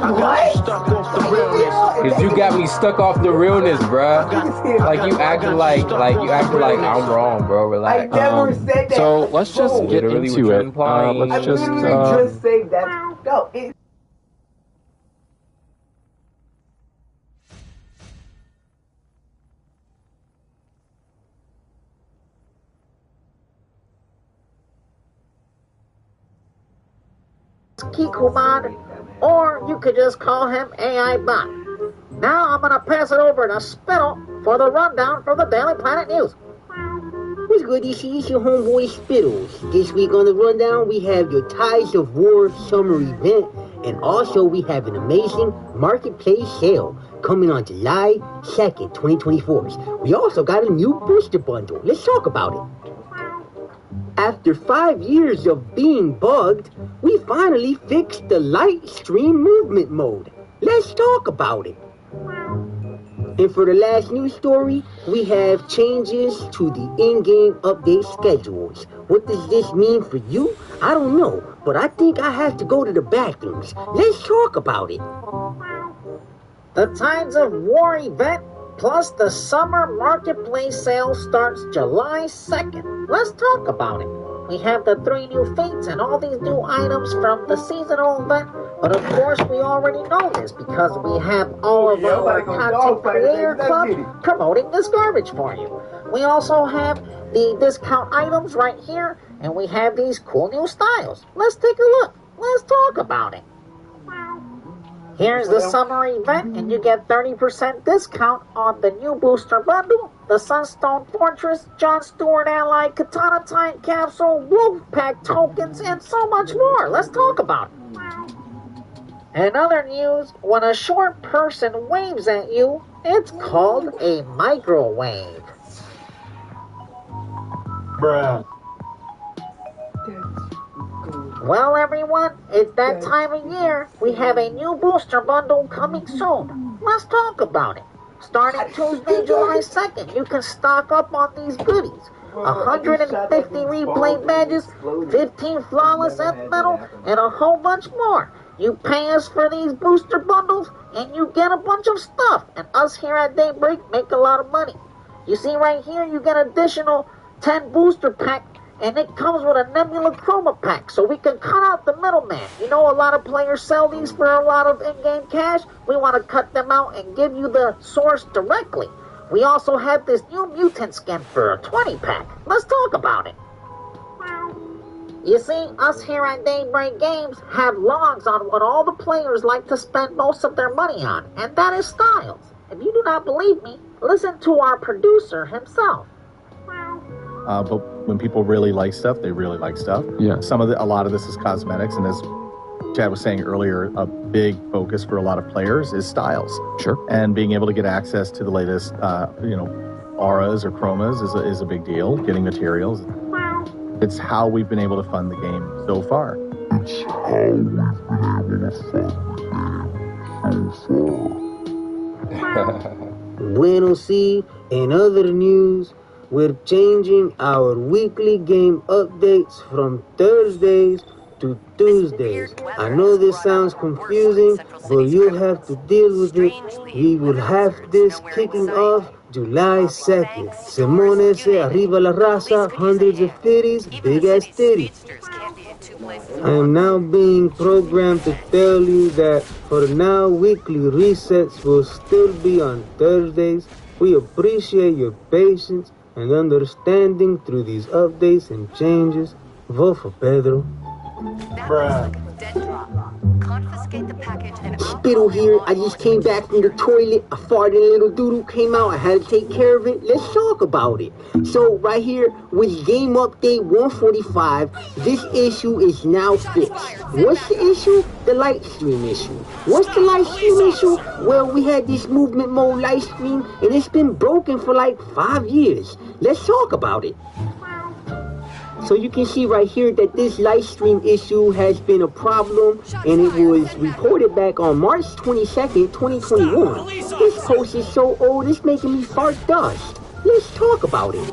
I got you stuck off the realness. Cause you got me stuck off the realness, bruh. Like you acting like I'm wrong, bro. Relax. I never said that. So let's just get into it. Let's just say that. No, Kikuman, or you could just call him AI Bot. Now I'm gonna pass it over to Spittle for the rundown from the Daily Planet News. What's good, DC? It's your homeboy Spittles. This week on the rundown, we have your Ties of War summer event, and also we have an amazing marketplace sale coming on July 2nd, 2024. We also got a new booster bundle. Let's talk about it. After 5 years of being bugged, we finally fixed the light stream movement mode. Let's talk about it. And for the last news story, we have changes to the in-game update schedules. What does this mean for you? I don't know, but I think I have to go to the bathrooms. Let's talk about it. The Tides of War event plus the summer marketplace sale starts July 2nd. Let's talk about it. We have the 3 new fates and all these new items from the seasonal event, but of course we already know this because we have all of our content creator clubs promoting this garbage for you. We also have the discount items right here, and we have these cool new styles. Let's take a look. Let's talk about it. Here's the summer event, and you get 30% discount on the new booster bundle, the Sunstone Fortress, Jon Stewart Ally, Katana Time Capsule, Wolfpack tokens, and so much more. Let's talk about it. In other news, when a short person waves at you, it's called a microwave. Bruh. Well, everyone, it's that time of year. We have a new booster bundle coming soon. Let's talk about it. Starting Tuesday, July 2nd, you can stock up on these goodies. 150 replay badges, 15 flawless nth metal, and a whole bunch more. You pay us for these booster bundles, and you get a bunch of stuff. And us here at Daybreak make a lot of money. You see right here, you get additional 10 booster pack, and it comes with a Nebula Chroma pack, so we can cut out the middleman. You know, a lot of players sell these for a lot of in-game cash. We want to cut them out and give you the source directly. We also have this new mutant skin for a 20 pack. Let's talk about it. You see, us here at Daybreak Games have logs on what all the players like to spend most of their money on, and that is styles. If you do not believe me, listen to our producer himself. But when people really like stuff, they really like stuff. Yeah. A lot of this is cosmetics, and as Chad was saying earlier, a big focus for a lot of players is styles. Sure. And being able to get access to the latest, auras or chromas is a big deal. Getting materials. It's how we've been able to fund the game so far. It's how we've been able to fund the game so far. Bueno, see, in other news, we're changing our weekly game updates from Thursdays to Tuesdays. I know this sounds confusing, but you'll have to deal with it. We will have this kicking off July 2nd. Simón ese, arriba la raza, hundreds of titties, big ass titties. I am now being programmed to tell you that for now, weekly resets will still be on Thursdays. We appreciate your patience and understanding through these updates and changes. Vote for Pedro. Bruh. Spittle here. I just came back from the toilet. I farted, a little doodle came out. I had to take care of it. Let's talk about it. So right here with game update 145, this issue is now fixed. What's the issue? The light stream issue. What's the light stream issue? Well, we had this movement mode light stream and it's been broken for like 5 years. Let's talk about it. So you can see right here that this live stream issue has been a problem, and it was reported back on March 22nd, 2021. This post is so old, it's making me fart dust. Let's talk about it.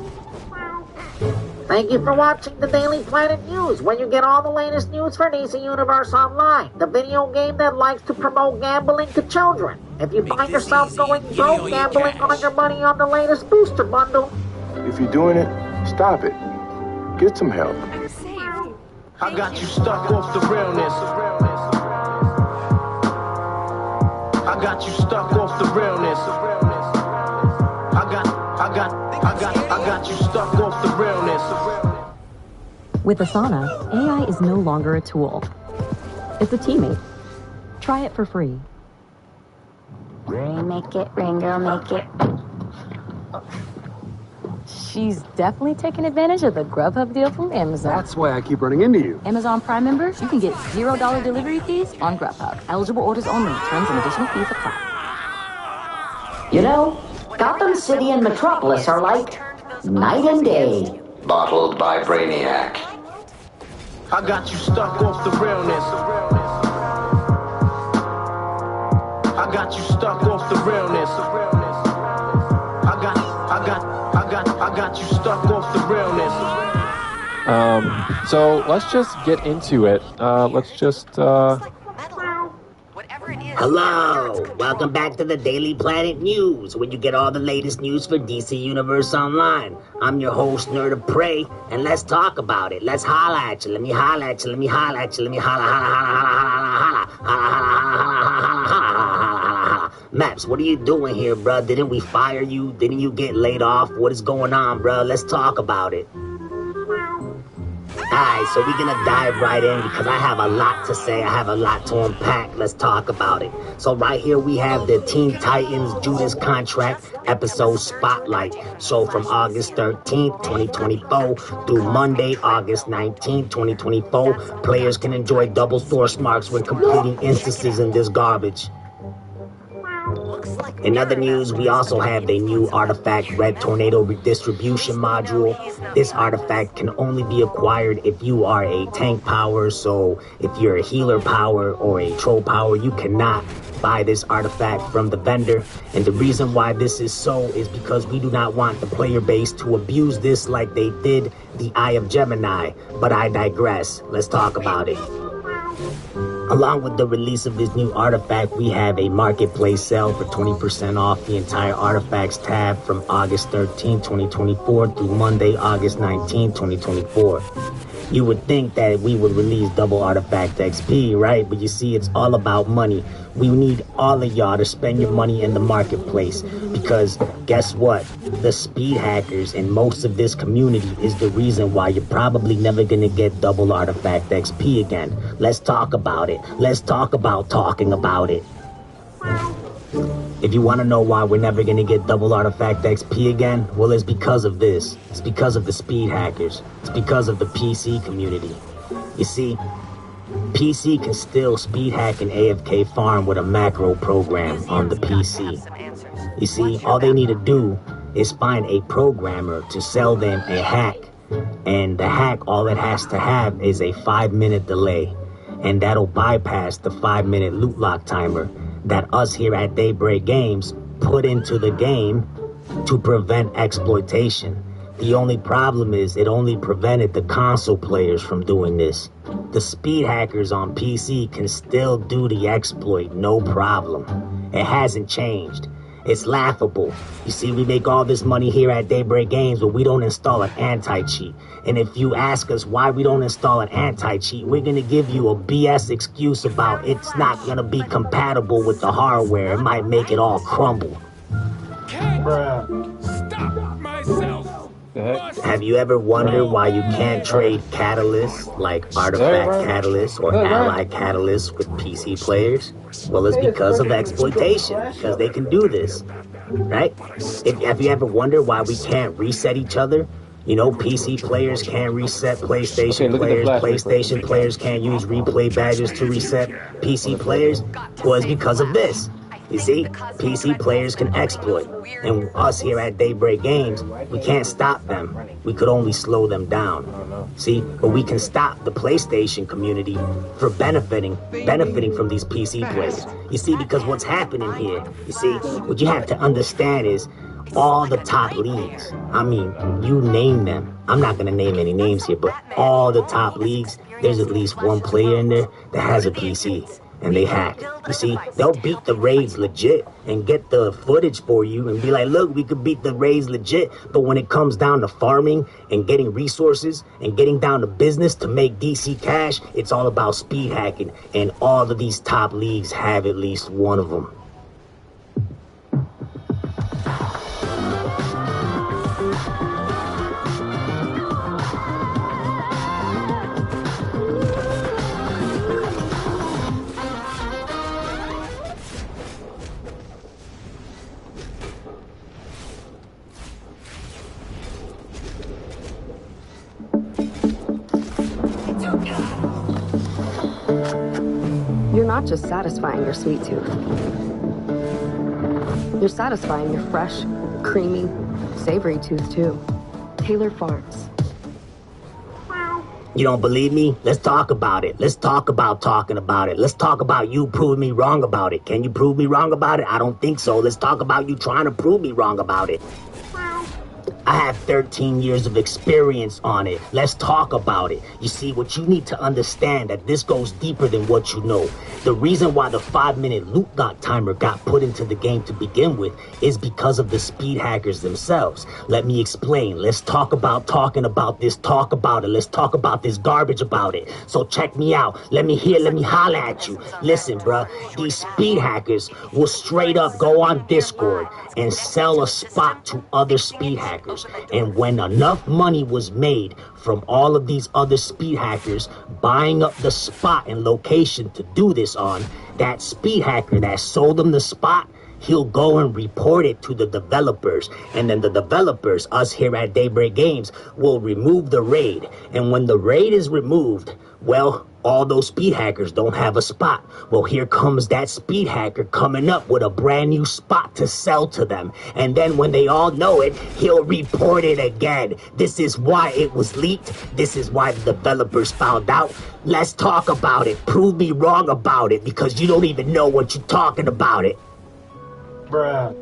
Thank you for watching the Daily Planet News, where you get all the latest news for DC Universe Online, the video game that likes to promote gambling to children. If you find yourself going broke gambling all your money on the latest booster bundle, If you're doing it, stop it. Get some help. I got you stuck off the realness. I got you stuck off the realness. I got you stuck off the realness. With Asana, AI is no longer a tool. It's a teammate. Try it for free. Make it, rain girl, make it. She's definitely taking advantage of the Grubhub deal from Amazon. That's why I keep running into you. Amazon Prime members, you can get $0 delivery fees on Grubhub. Eligible orders only. Terms and additional fees apply. You know, Gotham City and Metropolis are like night and day. Bottled by Brainiac. I got you stuck off the realness. I got you stuck off the realness. I got you stuck off the realness. So let's just get into it. Hello, welcome back to the Daily Planet News, where you get all the latest news for DC Universe Online. I'm your host, Nerd of Prey, and let's talk about it. Let's holla at you. Let me holla at you. Let me holla at you. Let me holla, holla, holla, holla, holla. Maps, what are you doing here, bruh? Didn't we fire you? Didn't you get laid off? What is going on, bruh? Let's talk about it. Alright, so we're gonna dive right in because I have a lot to say. I have a lot to unpack. Let's talk about it. So right here we have the Teen Titans Judas Contract episode Spotlight. So from August 13th, 2024 through Monday, August 19th, 2024, players can enjoy double source marks when completing instances in this garbage. In other news, we also have the new artifact Red Tornado Redistribution module. This artifact can only be acquired if you are a tank power, so if you're a healer power or a troll power, you cannot buy this artifact from the vendor. And the reason why this is so is because we do not want the player base to abuse this like they did the Eye of Gemini. But I digress. Let's talk about it. Along with the release of this new artifact, we have a marketplace sale for 20% off the entire artifacts tab from August 13, 2024 through Monday, August 19, 2024. You would think that we would release double artifact XP, right? But you see, it's all about money. We need all of y'all to spend your money in the marketplace, because guess what? The speed hackers and most of this community is the reason why you're probably never gonna get double artifact XP again. Let's talk about it. Let's talk about talking about it. If you want to know why we're never going to get double artifact XP again, well, it's because of this. It's because of the speed hackers. It's because of the PC community. You see, PC can still speed hack an AFK farm with a macro program on the PC. You see, all they need to do is find a programmer to sell them a hack. And the hack, all it has to have is a 5-minute delay. And that'll bypass the 5-minute loot lock timer that us here at Daybreak Games put into the game to prevent exploitation. The only problem is it only prevented the console players from doing this. The speed hackers on PC can still do the exploit, no problem. It hasn't changed. It's laughable. You see, we make all this money here at Daybreak Games, but we don't install an anti-cheat. And if you ask us why we don't install an anti-cheat, we're going to give you a BS excuse about it's not going to be compatible with the hardware. It might make it all crumble. Stop myself. Have you ever wondered why you can't trade catalysts like Artifact Catalyst or Ally Catalyst with PC players? Well, it's because of exploitation, because they can do this, right? Have you ever wondered why we can't reset each other? You know, PC players can't reset PlayStation players. PlayStation players can't use replay badges to reset PC players. Well, it's because of this. You see, PC players can exploit, and us here at Daybreak Games, we can't stop them. We could only slow them down. See, but we can stop the PlayStation community for benefiting from these PC players. You see, because what's happening here, you see, what you have to understand is all the top leagues, I mean, you name them. I'm not going to name any names here, but all the top leagues, there's at least one player in there that has a PC. And they hack. You see, they'll beat the raids legit and get the footage for you and be like, look, we could beat the raids legit. But when it comes down to farming and getting resources and getting down to business to make DC cash, it's all about speed hacking. And all of these top leagues have at least one of them. You're not just satisfying your sweet tooth. You're satisfying your fresh, creamy, savory tooth, too. Taylor Farms. You don't believe me? Let's talk about it. Let's talk about talking about it. Let's talk about you proving me wrong about it. Can you prove me wrong about it? I don't think so. Let's talk about you trying to prove me wrong about it. I have 13 years of experience on it. Let's talk about it. You see, what you need to understand that this goes deeper than what you know. The reason why the 5-minute loot lock timer got put into the game to begin with is because of the speed hackers themselves. Let me explain. Let's talk about talking about this. Talk about it. Let's talk about this garbage about it. So check me out. Let me hear. Let me holler at you. Listen, bruh. These speed hackers will straight up go on Discord and sell a spot to other speed hackers. And when enough money was made from all of these other speed hackers buying up the spot and location to do this on, that speed hacker that sold them the spot, he'll go and report it to the developers. And then the developers, us here at Daybreak Games, will remove the raid. And when the raid is removed, well, all those speed hackers don't have a spot. Well, here comes that speed hacker coming up with a brand new spot to sell to them. And then when they all know it, he'll report it again. This is why it was leaked. This is why the developers found out. Let's talk about it. Prove me wrong about it, because you don't even know what you're talking about it. Bruh.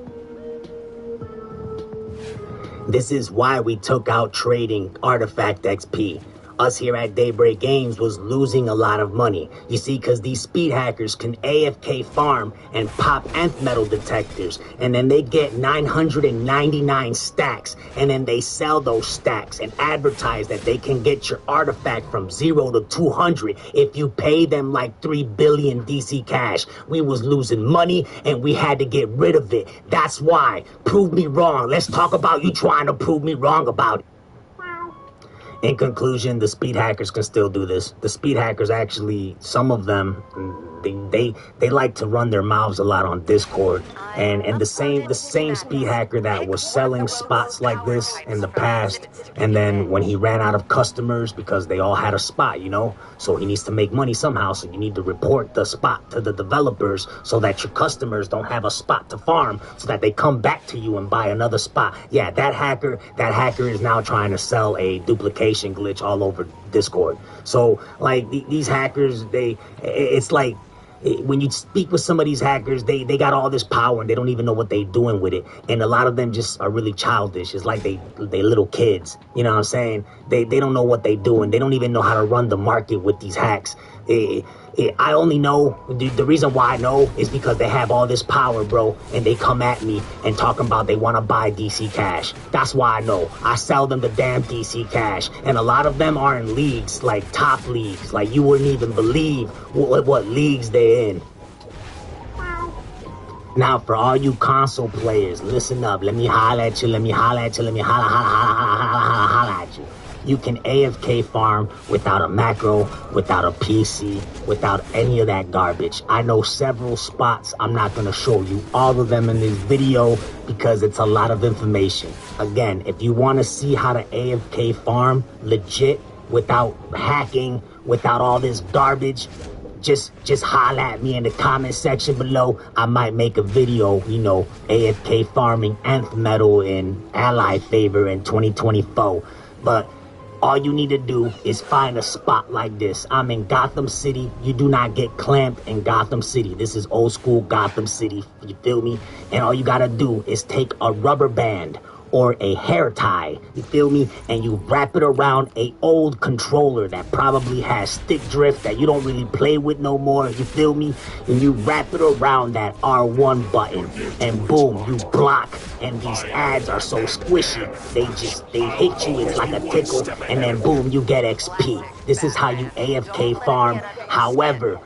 This is why we took out trading Artifact XP. us here at Daybreak Games was losing a lot of money. You see, because these speed hackers can AFK farm and pop nth metal detectors, and then they get 999 stacks, and then they sell those stacks and advertise that they can get your artifact from 0 to 200 if you pay them like 3 billion DC cash. We was losing money, and we had to get rid of it. That's why. Prove me wrong. Let's talk about you trying to prove me wrong about it. In conclusion, the speed hackers can still do this. The speed hackers actually, some of them, they like to run their mouths a lot on Discord. And the same speed hacker that was selling spots like this in the past, and then when he ran out of customers because they all had a spot, you know, so he needs to make money somehow, so you need to report the spot to the developers so that your customers don't have a spot to farm, so that they come back to you and buy another spot. Yeah, that hacker is now trying to sell a duplication glitch all over Discord. So like these hackers, it's like when you speak with some of these hackers, they got all this power and they don't even know what they're doing with it. And a lot of them just are really childish. It's like they little kids. You know what I'm saying? They don't know what they're doing. They don't even know how to run the market with these hacks. I only know, the reason why I know is because they have all this power, bro, and they come at me and talking about they want to buy DC cash. That's why I know. I sell them the damn DC cash, and a lot of them are in leagues, like top leagues, like you wouldn't even believe what leagues they're in. Now, for all you console players, listen up. Let me holla at you. Let me holla at you. Let me holla at you. You can AFK farm without a macro, without a PC, without any of that garbage. I know several spots. I'm not going to show you all of them in this video because it's a lot of information. Again, if you want to see how to AFK farm legit without hacking, without all this garbage, just holla at me in the comment section below. I might make a video, you know, AFK farming nth metal in ally favor in 2024. But all you need to do is find a spot like this. I'm in Gotham City. You do not get clamped in Gotham City. This is old school Gotham City. You feel me? And all you gotta do is take a rubber band or a hair tie, you feel me? And you wrap it around a old controller that probably has stick drift that you don't really play with no more, you feel me? And you wrap it around that R1 button, and boom, you block. And these ads are so squishy, they hit you, it's like a tickle, and then boom, you get XP. This is how you AFK farm. However,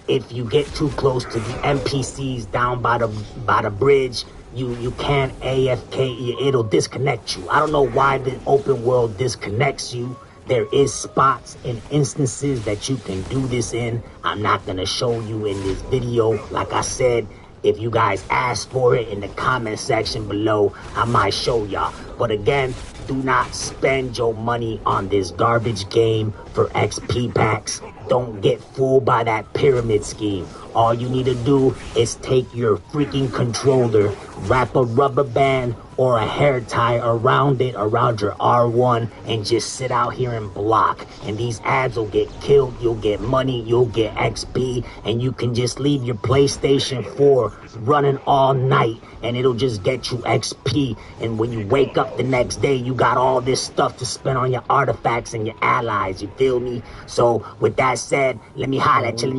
if you get too close to the NPCs down by the bridge, you can't AFK, it'll disconnect you. I don't know why the open world disconnects you. There is spots and instances that you can do this in. I'm not gonna show you in this video. Like I said, if you guys ask for it in the comment section below, I might show y'all. But again, do not spend your money on this garbage game for XP packs. Don't get fooled by that pyramid scheme. All you need to do is take your freaking controller, wrap a rubber band or a hair tie around it, around your R1, and just sit out here and block. And these ads will get killed, you'll get money, you'll get XP, and you can just leave your PlayStation 4 running all night, and it'll just get you XP. And when you wake up the next day, you got all this stuff to spend on your artifacts and your allies, you feel me? So with that said, let me holla at you,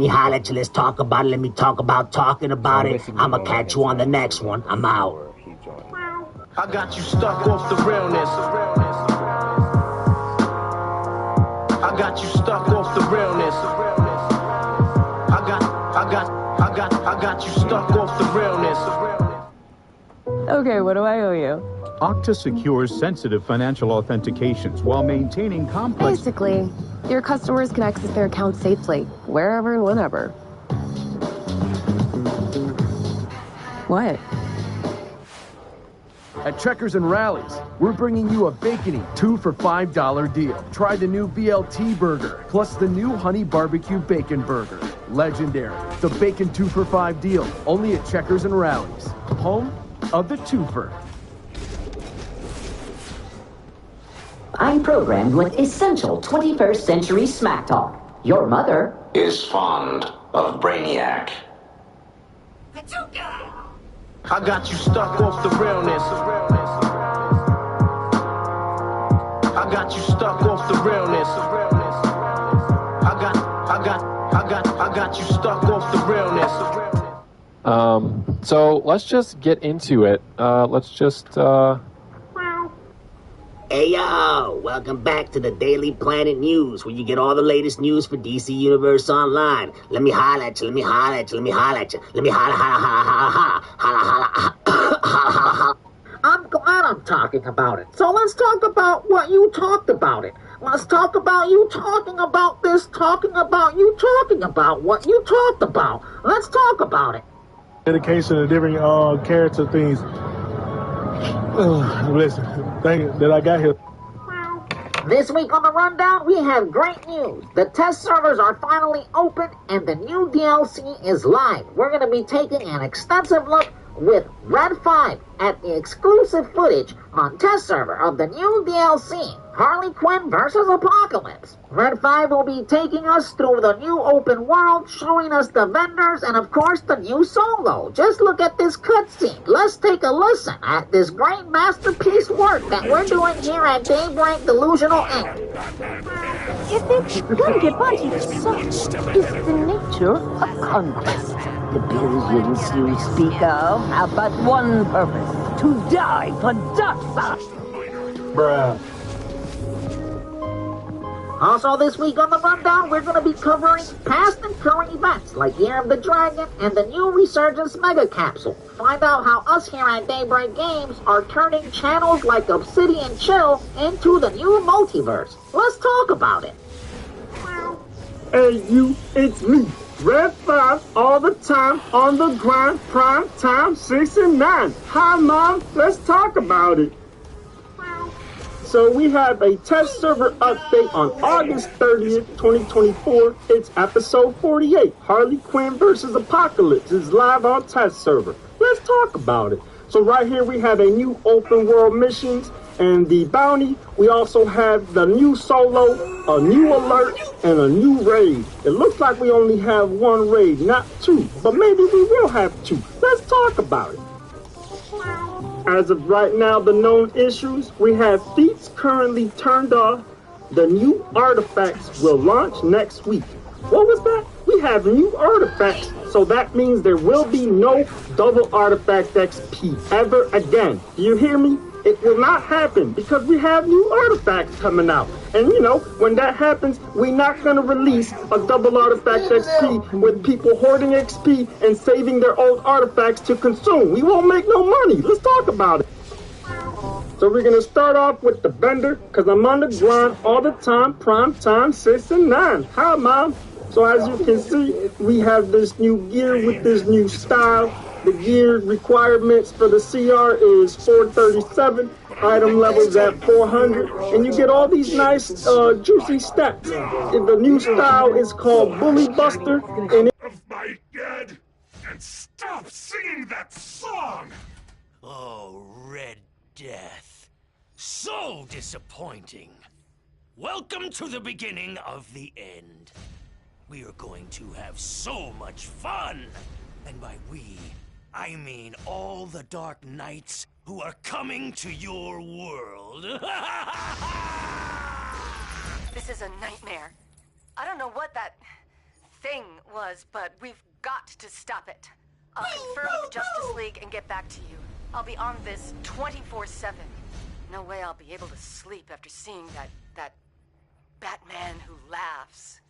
let's talk about it, let me talk about talking about it. I'ma catch you on the next one. I'm out. I got you stuck off the realness. I got you stuck off the realness. I got you stuck off the realness. Okay, what do I owe you? Okta secures sensitive financial authentications while maintaining complex... Basically, your customers can access their accounts safely, wherever and whenever. What? At Checkers and Rallies, we're bringing you a bacony 2 for $5 deal. Try the new BLT burger, plus the new honey barbecue bacon burger. Legendary. The bacon 2 for $5 deal, only at Checkers and Rallies. Home of the twofer. I'm programmed with essential 21st century smack talk. Your mother is fond of Brainiac. I got you stuck off the realness. I got you stuck off the realness. got you stuck off the realness. So let's just get into it. Hey yo, welcome back to the Daily Planet News, where you get all the latest news for DC Universe Online. Let me holla at you, let me holla at you, let me holla at you, let me holla, holla. I'm glad I'm talking about it. So let's talk about what you talked about it. Let's talk about you talking about this, talking about you talking about what you talked about. Let's talk about it. Dedication to different character things. Listen, thank you that I got here. This week on the Rundown, we have great news. The test servers are finally open and the new DLC is live. We're going to be taking an extensive look with Red 5 at the exclusive footage on test server of the new DLC, Harley Quinn vs. Apocalypse. Red 5 will be taking us through the new open world, showing us the vendors, and of course the new solo. Just look at this cutscene. Let's take a listen at this great masterpiece work that we're doing here at Daybreak Delusional Inc. If it's gonna get bunchy, so is the nature of conquest. The billions you speak of have but one purpose: to die for dust. Bruh. Also this week on the Rundown, we're going to be covering past and current events like Year of the Dragon and the new Resurgence Mega Capsule. Find out how us here at Daybreak Games are turning channels like Obsidian Chill into the new multiverse. Let's talk about it. Hey you, it's me, Red 5, all the time, on the grind, prime time, 6 and 9. Hi Mom, let's talk about it. So we have a test server update on August 30th, 2024. It's episode 48. Harley Quinn vs. Apocalypse is live on test server. Let's talk about it. So right here we have a new open world missions and the bounty. We also have the new solo, a new alert, and a new raid. It looks like we only have one raid, not two, but maybe we will have two. Let's talk about it. As of right now, the known issues, we have feats currently turned off. The new artifacts will launch next week. What was that? We have new artifacts, so that means there will be no double artifact XP ever again. Do you hear me? It will not happen because we have new artifacts coming out. And you know, when that happens, we're not going to release a double artifact XP with people hoarding XP and saving their old artifacts to consume. We won't make no money. Let's talk about it. So we're going to start off with the vendor because I'm on the grind all the time, prime time, 6 and 9. Hi, Mom. So as you can see, we have this new gear with this new style. The gear requirements for the CR is 437, item levels at 400, and you get all these nice juicy stats. The new style is called Bully Buster, and Of my dead, and stop singing that song! Oh, Red Death. So disappointing. Welcome to the beginning of the end. We are going to have so much fun. And by we, I mean all the Dark Knights who are coming to your world. This is a nightmare. I don't know what that thing was, but we've got to stop it. I'll confer with the Justice League and get back to you. I'll be on this 24/7. No way I'll be able to sleep after seeing that Batman who laughs.